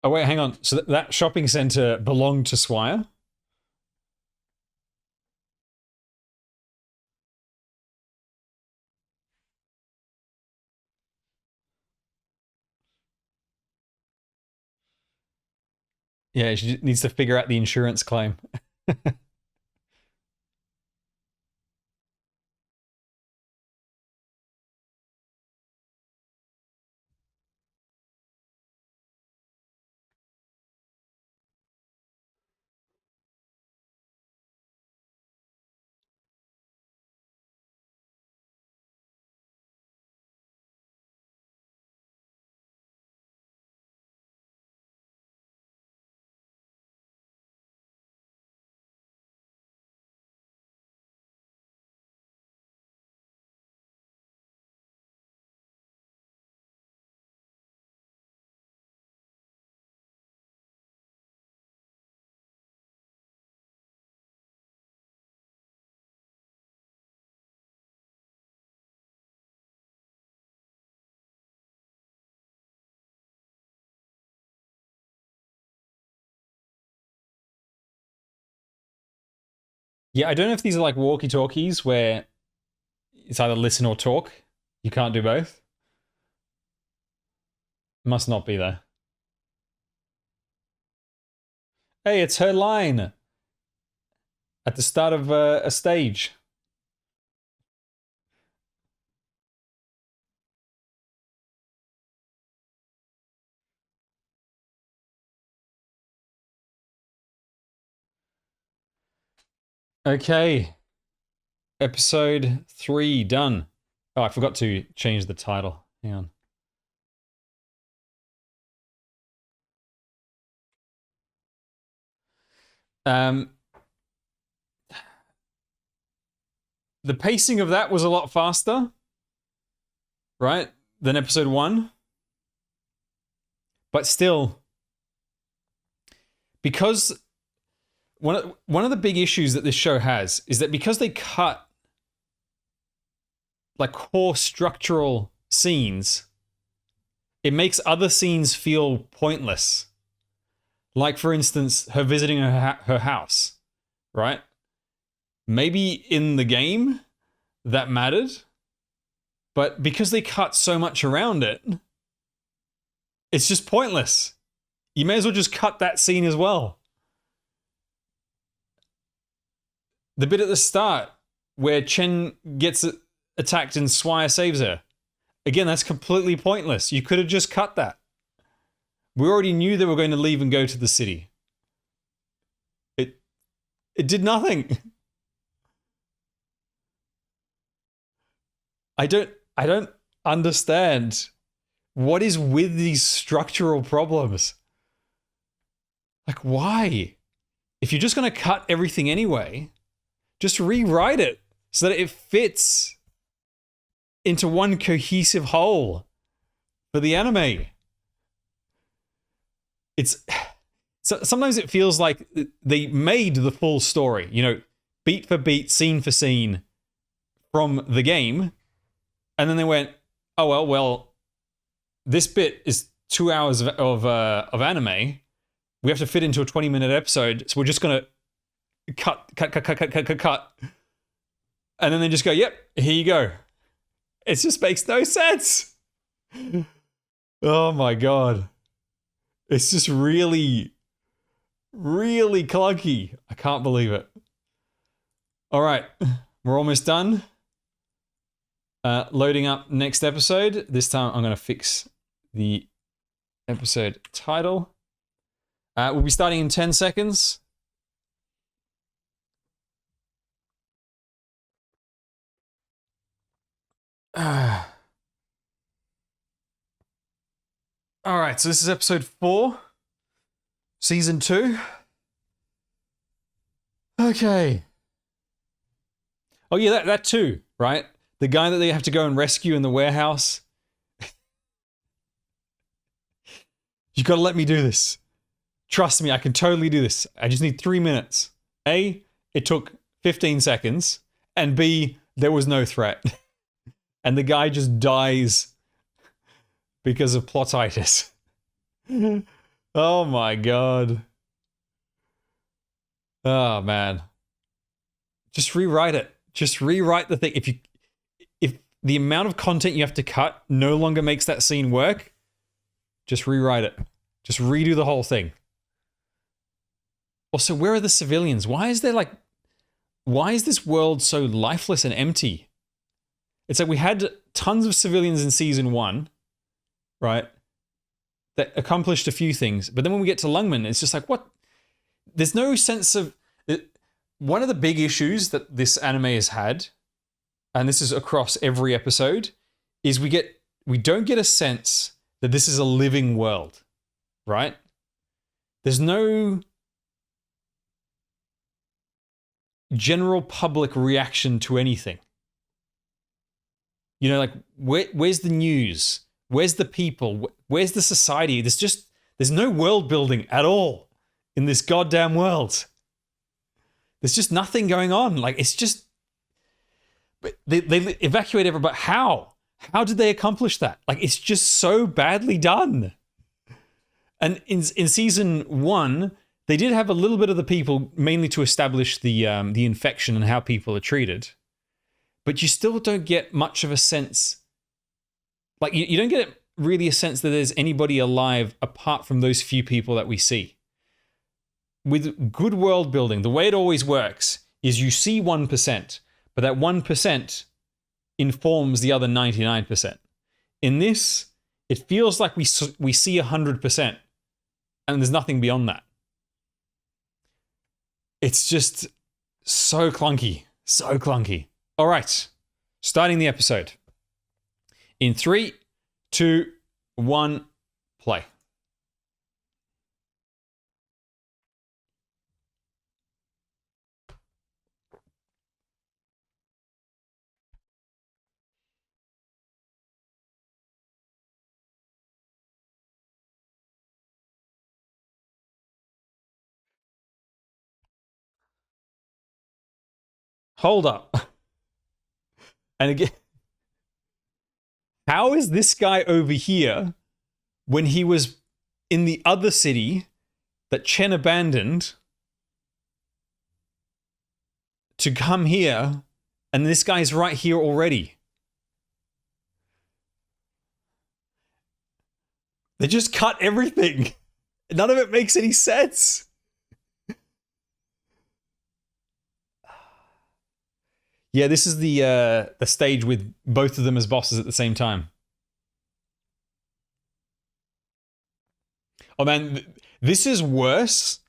Oh, wait, hang on. So that shopping center belonged to Swire? Yeah, she needs to figure out the insurance claim. Yeah, I don't know if these are like walkie-talkies where it's either listen or talk. You can't do both. Must not be there. Hey, it's her line at the start of a stage. Okay. Episode 3 done. Oh, I forgot to change the title. Hang on. Um, the pacing of that was a lot faster, right, than episode 1. But still, because one of the big issues that this show has is that because they cut like core structural scenes, it makes other scenes feel pointless. Like, for instance, her visiting her house, right? Maybe in the game that mattered, but because they cut so much around it, it's just pointless. You may as well just cut that scene as well. The bit at the start where Chen gets attacked and Swire saves her. Again, that's completely pointless. You could have just cut that. We already knew they were going to leave and go to the city. It did nothing. I don't understand what is with these structural problems. Like, why? If you're just going to cut everything anyway, just rewrite it so that it fits into one cohesive whole for the anime. Sometimes it feels like they made the full story, you know, beat for beat, scene for scene from the game, and then they went, oh well, this bit is 2 hours of anime. We have to fit into a 20-minute episode, so we're just gonna cut, and then they just go, yep, here you go. It just makes no sense. Oh my god. It's just really, really clunky. I can't believe it. All right, we're almost done. Loading up next episode. This time I'm going to fix the episode title. We'll be starting in 10 seconds. All right, so this is episode 4, season 2. Okay. Oh yeah, that too, right? The guy that they have to go and rescue in the warehouse. You gotta let me do this. Trust me, I can totally do this. I just need 3 minutes. A, it took 15 seconds. And B, there was no threat. And the guy just dies because of plotitis. Oh my god. Oh man. Just rewrite it. Just rewrite the thing. If the amount of content you have to cut no longer makes that scene work, just rewrite it. Just redo the whole thing. Also, where are the civilians? Why is this world so lifeless and empty? It's like we had tons of civilians in season 1, right? That accomplished a few things. But then when we get to Lungmen, it's just like, what? There's no sense of... One of the big issues that this anime has had, and this is across every episode, is we don't get a sense that this is a living world, right? There's no general public reaction to anything. You know, like, where's the news? Where's the people? Where's the society? There's no world building at all in this goddamn world. There's just nothing going on. Like, it's just... They evacuate everybody. How? How did they accomplish that? Like, it's just so badly done. And in season 1, they did have a little bit of the people, mainly to establish the infection and how people are treated. But you still don't get much of a sense... Like, you don't get really a sense that there's anybody alive apart from those few people that we see. With good world building, the way it always works is you see 1%, but that 1% informs the other 99%. In this, it feels like we see 100%, and there's nothing beyond that. It's just so clunky, so clunky. All right, starting the episode. In 3, 2, 1, play. Hold up. And again, how is this guy over here when he was in the other city that Chen abandoned to come here, and this guy's right here already? They just cut everything. None of it makes any sense. Yeah, this is the stage with both of them as bosses at the same time. Oh man, this is worse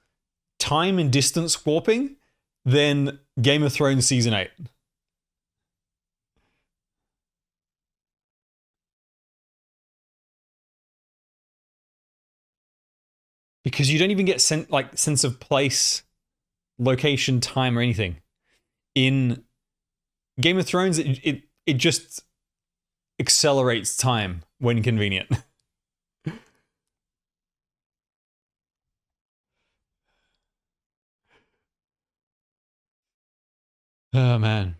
time and distance warping than Game of Thrones Season 8. Because you don't even get sense of place, location, time, or anything. In Game of Thrones, it just accelerates time when convenient. Oh man.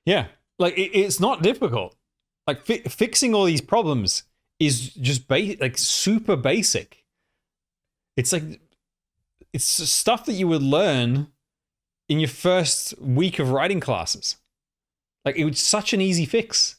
Yeah, like it's not difficult. Like fixing all these problems is just super basic. It's like it's stuff that you would learn in your first week of writing classes. Like it was such an easy fix.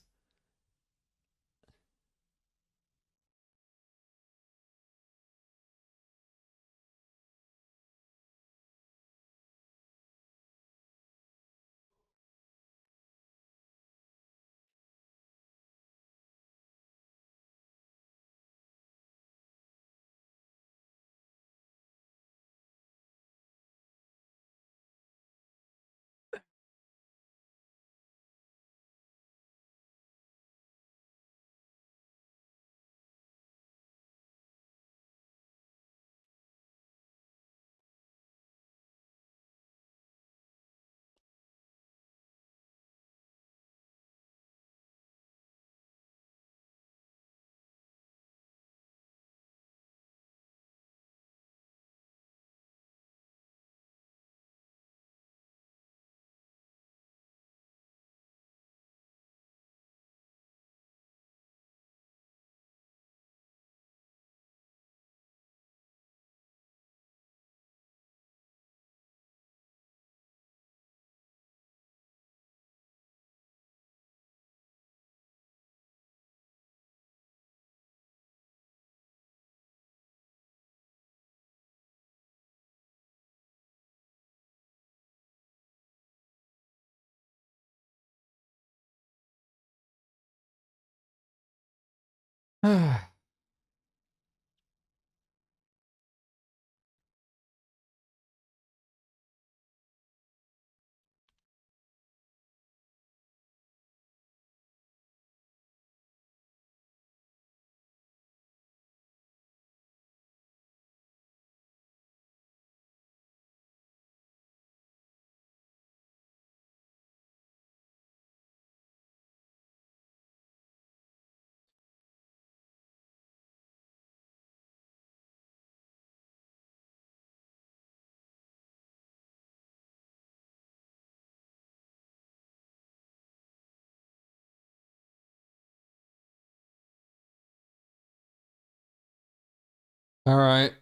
All right.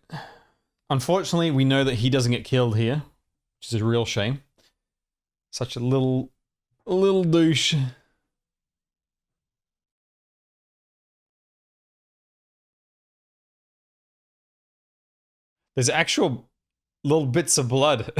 Unfortunately, we know that he doesn't get killed here, which is a real shame. Such a little douche. There's actual little bits of blood.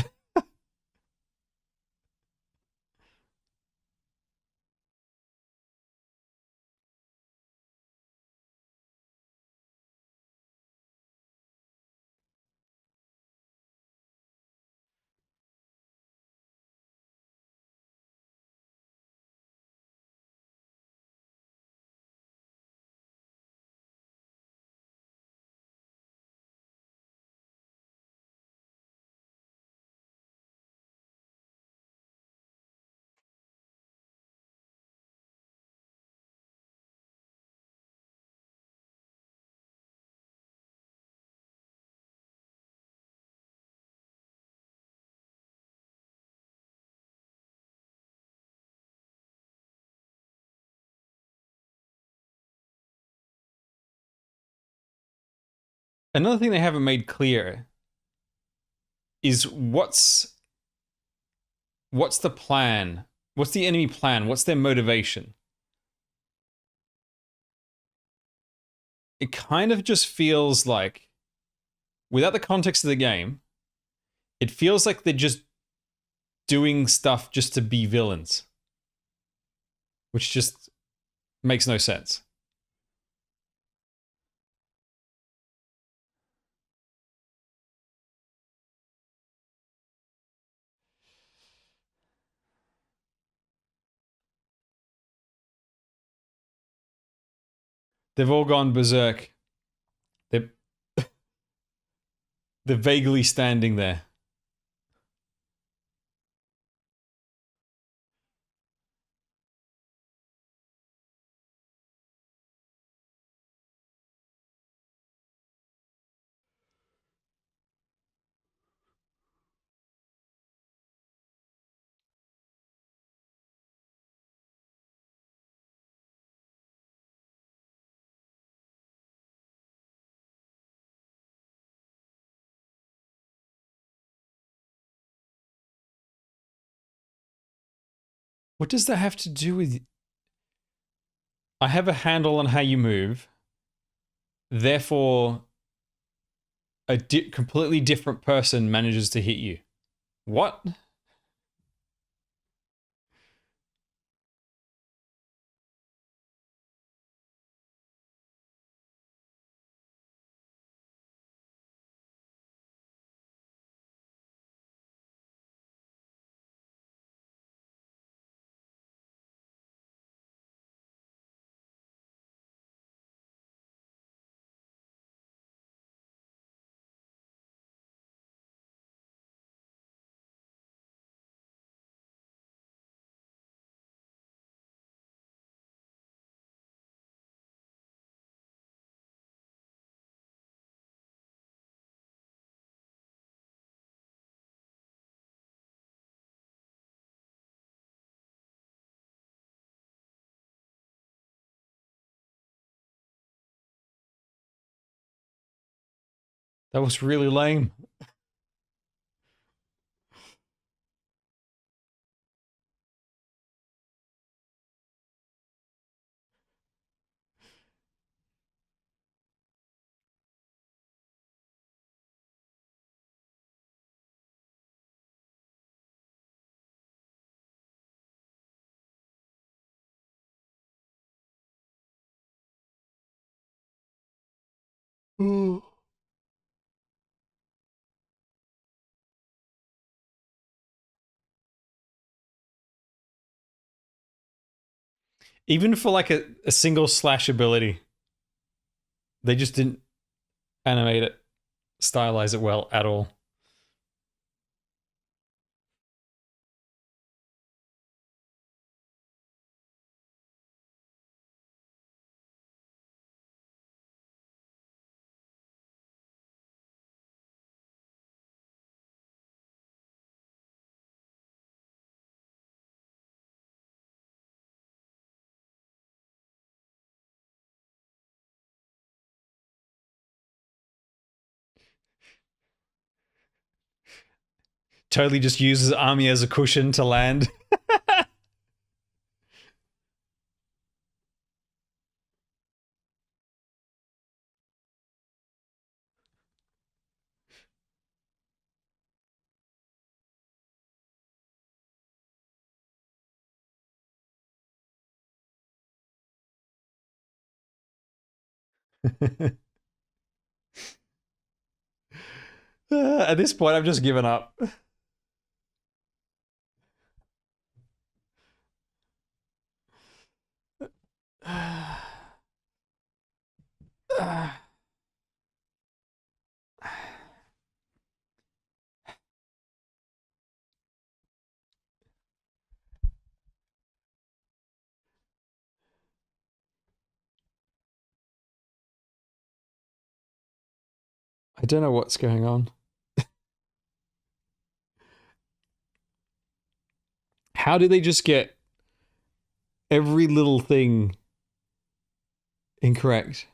Another thing they haven't made clear is what's the plan? What's the enemy plan? What's their motivation? It kind of just feels like, without the context of the game, it feels like they're just doing stuff just to be villains, which just makes no sense. They've all gone berserk. They're, they're vaguely standing there. What does that have to do with... I have a handle on how you move. Therefore, a completely different person manages to hit you. What? That was really lame. Even for like a single slash ability, they just didn't animate it, stylize it well at all. Totally just uses Army as a cushion to land. At this point, I've just given up. I don't know what's going on. How did they just get every little thing incorrect?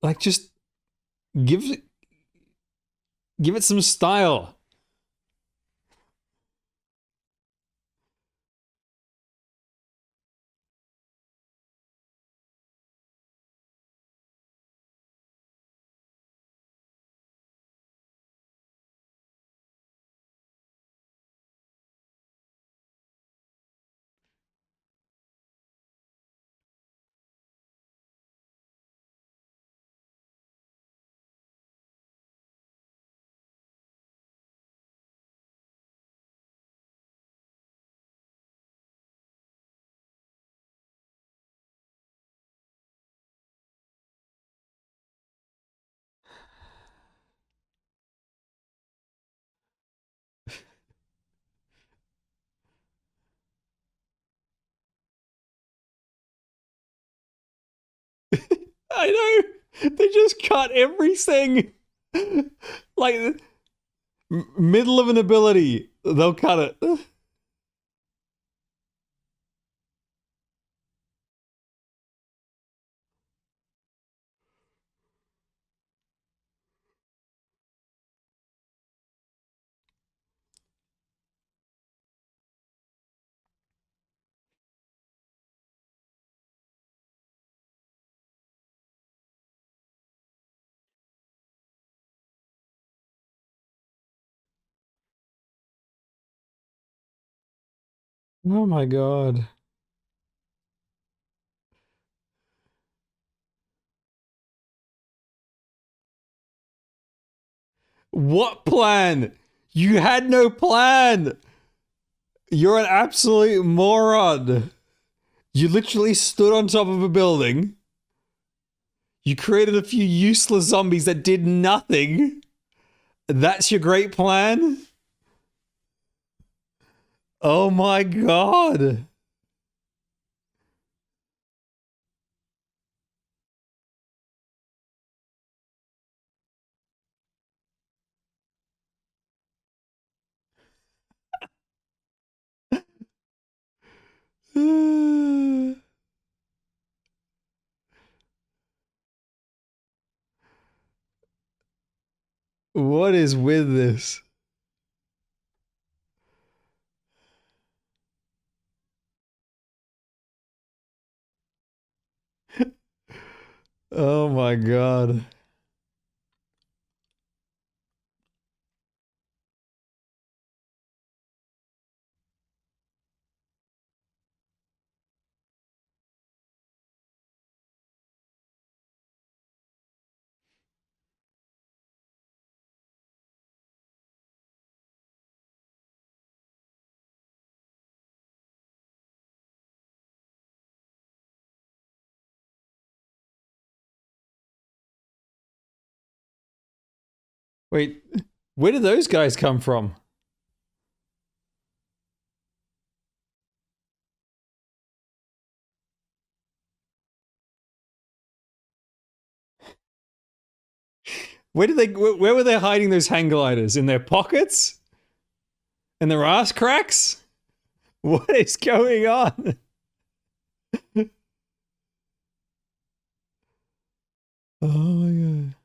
Like, just give it some style. I know. They just cut everything. Like, middle of an ability, they'll cut it. Oh my god. What plan? You had no plan. You're an absolute moron. You literally stood on top of a building. You created a few useless zombies that did nothing. That's your great plan? Oh my god. What is with this? Oh my god. Wait, where did those guys come from? Where were they hiding those hang gliders? In their pockets? In their ass cracks? What is going on? Oh my god.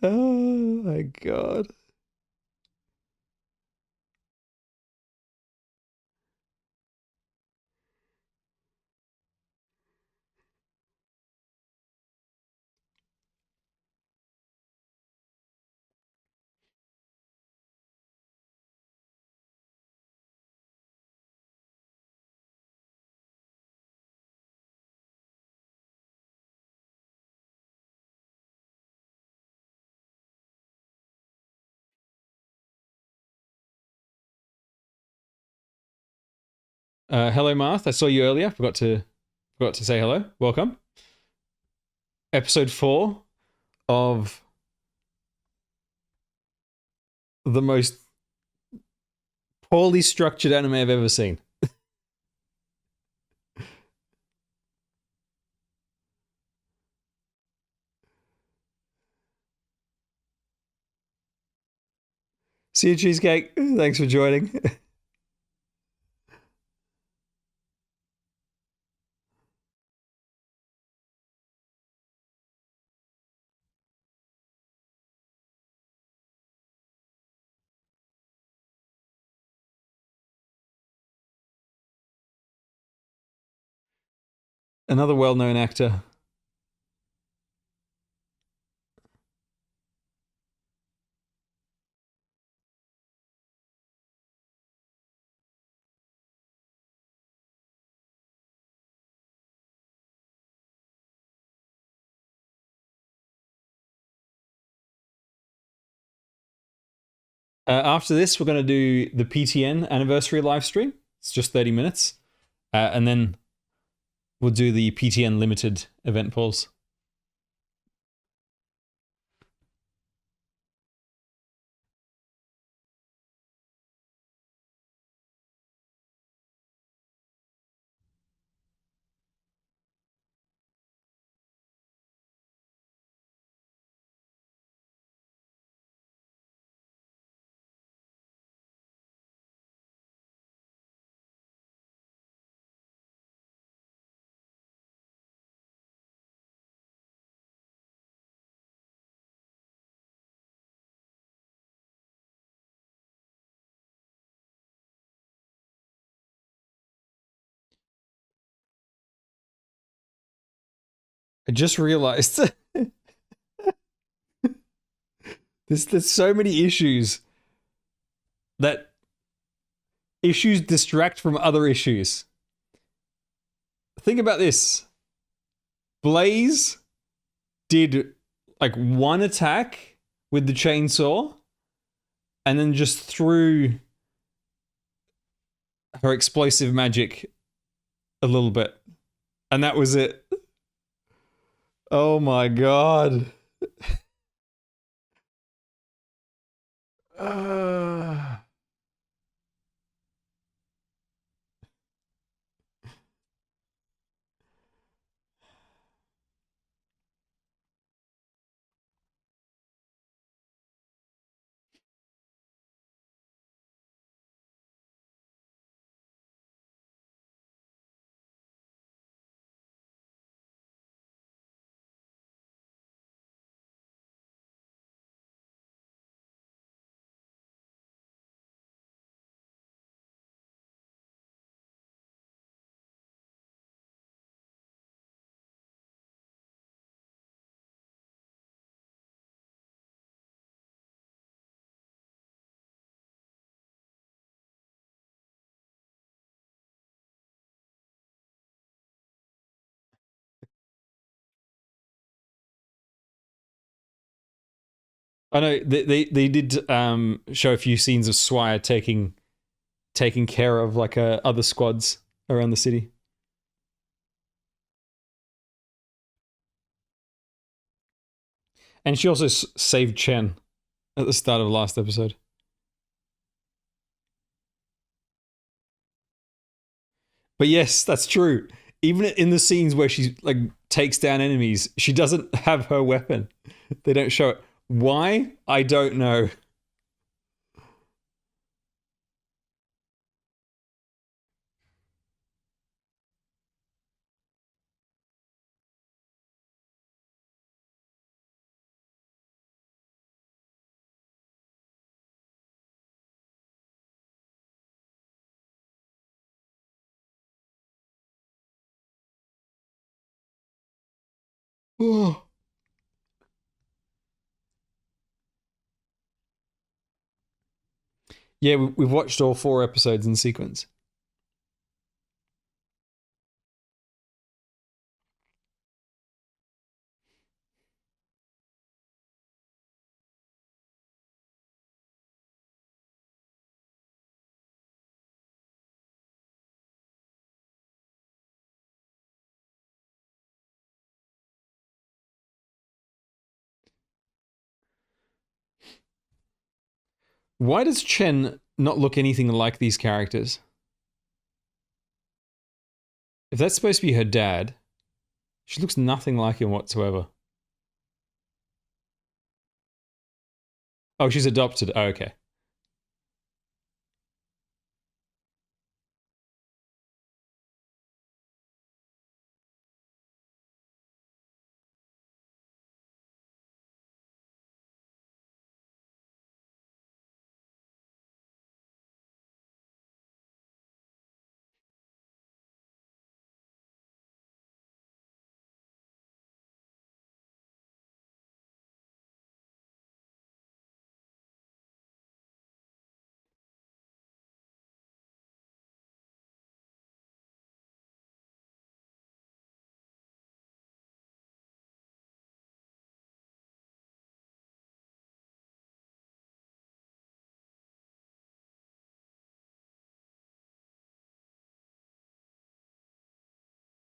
Oh my god. Hello, Marth. I saw you earlier. Forgot to say hello. Welcome. Episode 4 of the most poorly structured anime I've ever seen. See you, Cheesecake. Thanks for joining. Another well-known actor. After this, we're going to do the PTN anniversary live stream. It's just 30 minutes. And then we'll do the PTN limited event polls. I just realized there's so many issues that issues distract from other issues. Think about this. Blaze did like one attack with the chainsaw and then just threw her explosive magic a little bit. And that was it. Oh my god. I know they did show a few scenes of Swire taking care of like other squads around the city. And she also saved Chen at the start of last episode. But yes, that's true. Even in the scenes where she like takes down enemies, she doesn't have her weapon. They don't show it. Why? I don't know. Oh. Yeah, we've watched all 4 episodes in sequence. Why does Chen not look anything like these characters? If that's supposed to be her dad, she looks nothing like him whatsoever. Oh, she's adopted. Oh, okay.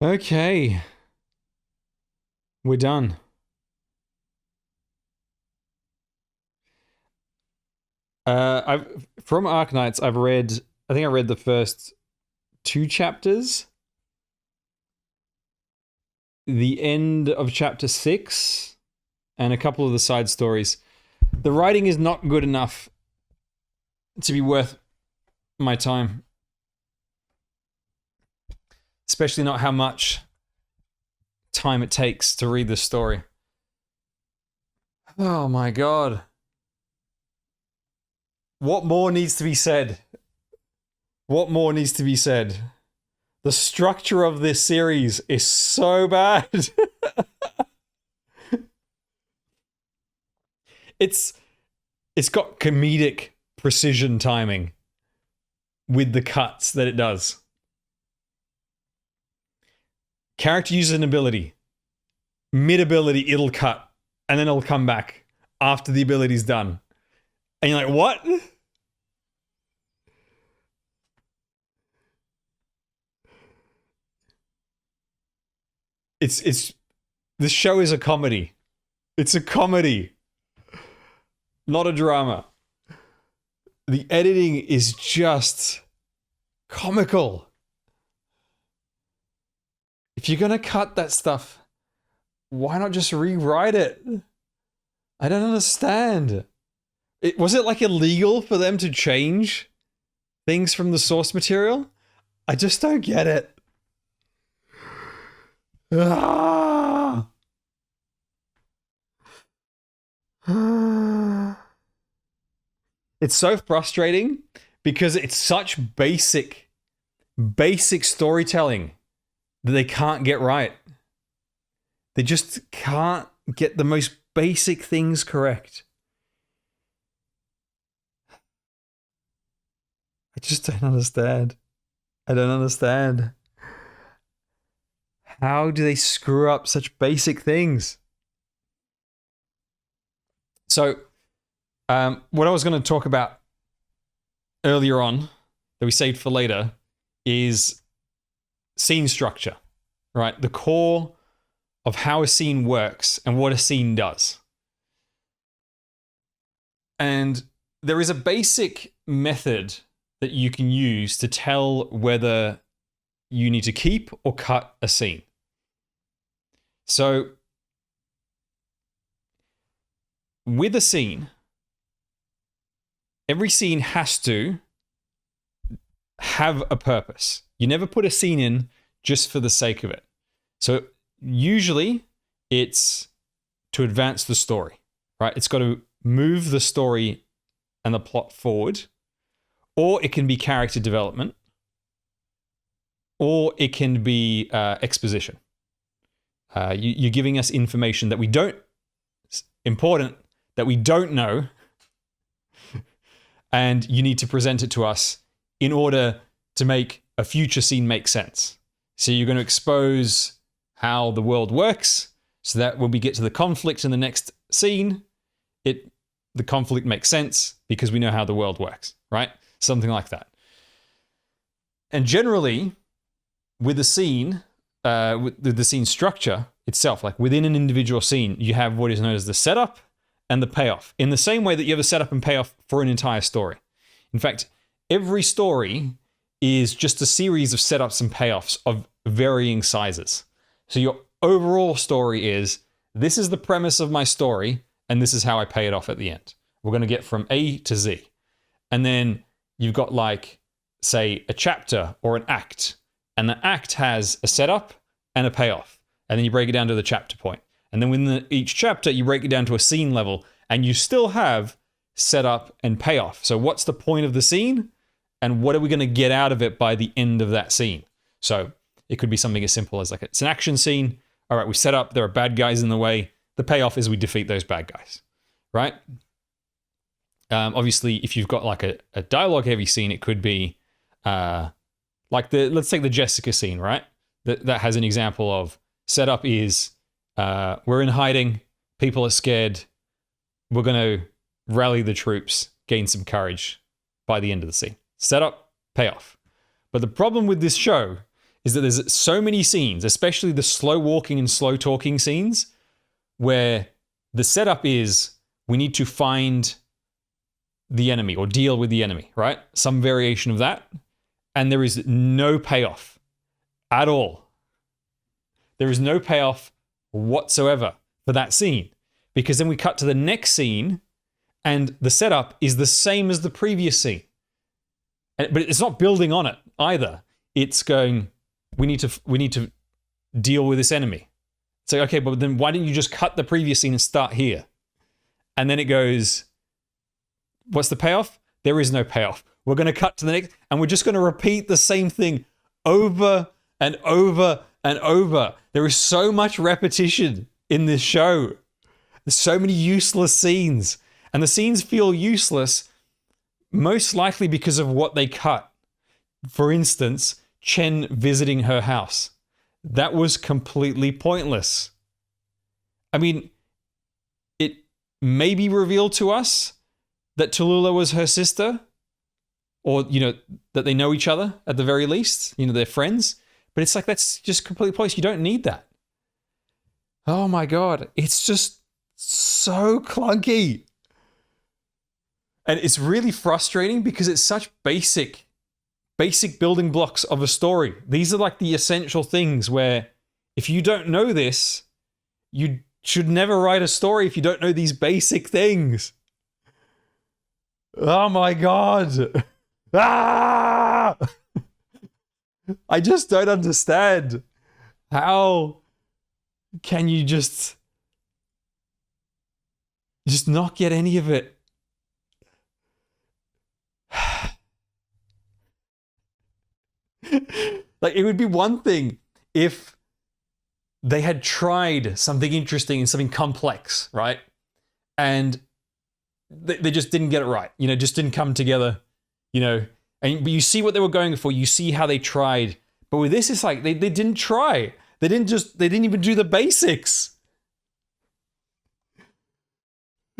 Okay. We're done. I've from Arknights, I think I read the first 2 chapters. The end of chapter 6 and a couple of the side stories. The writing is not good enough to be worth my time. Especially not how much time it takes to read this story. Oh my god. What more needs to be said? What more needs to be said? The structure of this series is so bad. It's got comedic precision timing with the cuts that it does. Character uses an ability. Mid-ability, it'll cut. And then it'll come back after the ability's done. And you're like, what? This show is a comedy. It's a comedy. Not a drama. The editing is just comical. If you're gonna cut that stuff, why not just rewrite it? I don't understand. Was it like illegal for them to change things from the source material? I just don't get it. Ah! It's so frustrating because it's such basic storytelling that they can't get right. They just can't get the most basic things correct. I just don't understand. I don't understand. How do they screw up such basic things? So, what I was going to talk about earlier on, that we saved for later, is scene structure, right? The core of how a scene works and what a scene does. And there is a basic method that you can use to tell whether you need to keep or cut a scene. So with a scene, every scene has to have a purpose. You never put a scene in just for the sake of it. So usually it's to advance the story, right? It's got to move the story and the plot forward, or it can be character development, or it can be exposition. You're giving us information that we don't, important, that we don't know, and you need to present it to us in order to make a future scene make sense. So you're going to expose how the world works, so that when we get to the conflict in the next scene, the conflict makes sense because we know how the world works, right? Something like that. And generally, with the scene, with the scene structure itself, like within an individual scene, you have what is known as the setup and the payoff, in the same way that you have a setup and payoff for an entire story. In fact, every story is just a series of setups and payoffs of varying sizes. So your overall story is, this is the premise of my story, and this is how I pay it off at the end. We're going to get from A to Z. And then you've got, like, say, a chapter or an act. And the act has a setup and a payoff. And then you break it down to the chapter point. And then within each chapter, you break it down to a scene level. And you still have setup and payoff. So what's the point of the scene? And what are we going to get out of it by the end of that scene? So it could be something as simple as, like, it's an action scene. All right, we set up, there are bad guys in the way. The payoff is we defeat those bad guys, right? Obviously, if you've got like a dialogue-heavy scene, it could be like let's take the Jessica scene, right? That has an example of setup is we're in hiding, people are scared, we're going to rally the troops, gain some courage by the end of the scene. Setup, payoff. But the problem with this show is that there's so many scenes, especially the slow walking and slow talking scenes, where the setup is we need to find the enemy or deal with the enemy, right? Some variation of that. And there is no payoff at all. There is no payoff whatsoever for that scene, because then we cut to the next scene and the setup is the same as the previous scene. But it's not building on it either. It's going, we need to deal with this enemy. So, okay, but then why didn't you just cut the previous scene and start here? And then it goes, what's the payoff? There is no payoff. We're going to cut to the next, and we're just going to repeat the same thing over and over and over. There is so much repetition in this show. There's so many useless scenes. And the scenes feel useless, most likely because of what they cut. For instance, Chen visiting her house. That was completely pointless. I mean, it may be revealed to us that Tallulah was her sister, or, you know, that they know each other at the very least, you know, they're friends, but it's like, that's just completely pointless. You don't need that. Oh my God, it's just so clunky. And it's really frustrating because it's such basic building blocks of a story. These are like the essential things where if you don't know this, you should never write a story if you don't know these basic things. Oh my God. Ah! I just don't understand. How can you just not get any of it? Like, it would be one thing if they had tried something interesting and something complex, right? And they just didn't get it right, you know, just didn't come together, you know. But you see what they were going for, you see how they tried. But with this, it's like they didn't try. They didn't even do the basics.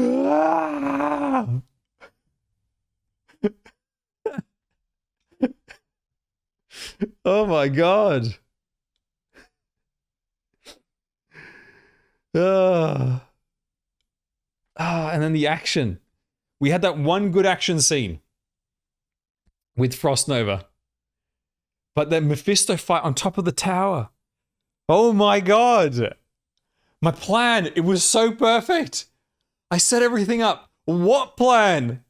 Ah! Oh my God. And then the action. We had that one good action scene with Frost Nova. But the Mephisto fight on top of the tower. Oh my god. My plan, it was so perfect. I set everything up. What plan?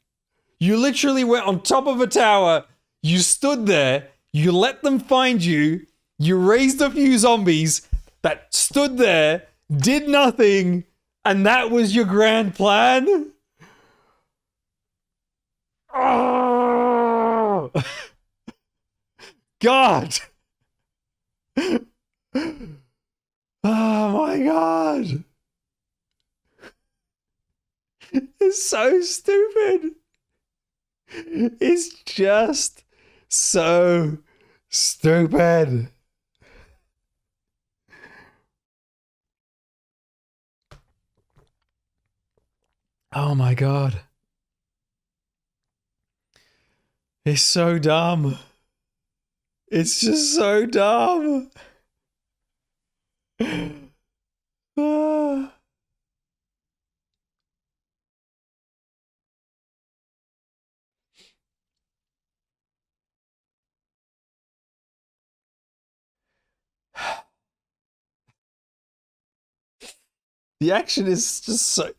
You literally went on top of a tower. You stood there. You let them find you. You raised a few zombies that stood there, did nothing, and that was your grand plan? Oh! God! Oh my god! It's so stupid. It's just so stupid. Oh my god. It's so dumb. It's just so dumb. Ah. The action is just so...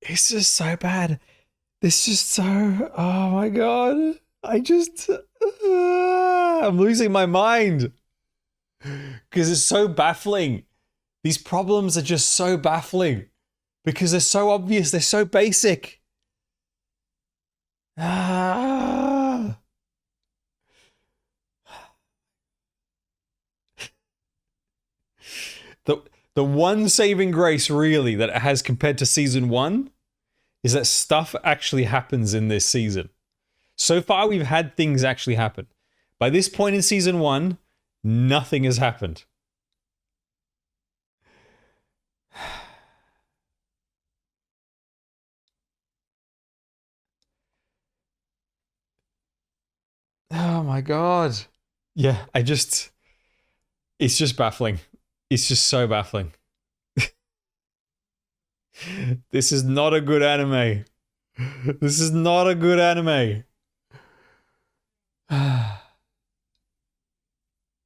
It's just so bad. It's just so... Oh my god. I just... I'm losing my mind. Because it's so baffling. These problems are just so baffling. Because they're so obvious. They're so basic. Ah. The one saving grace, really, that it has compared to Season 1 is that stuff actually happens in this season. So far, we've had things actually happen. By this point in Season 1, nothing has happened. Oh my god. Yeah, it's just baffling. It's just so baffling. This is not a good anime. This is not a good anime.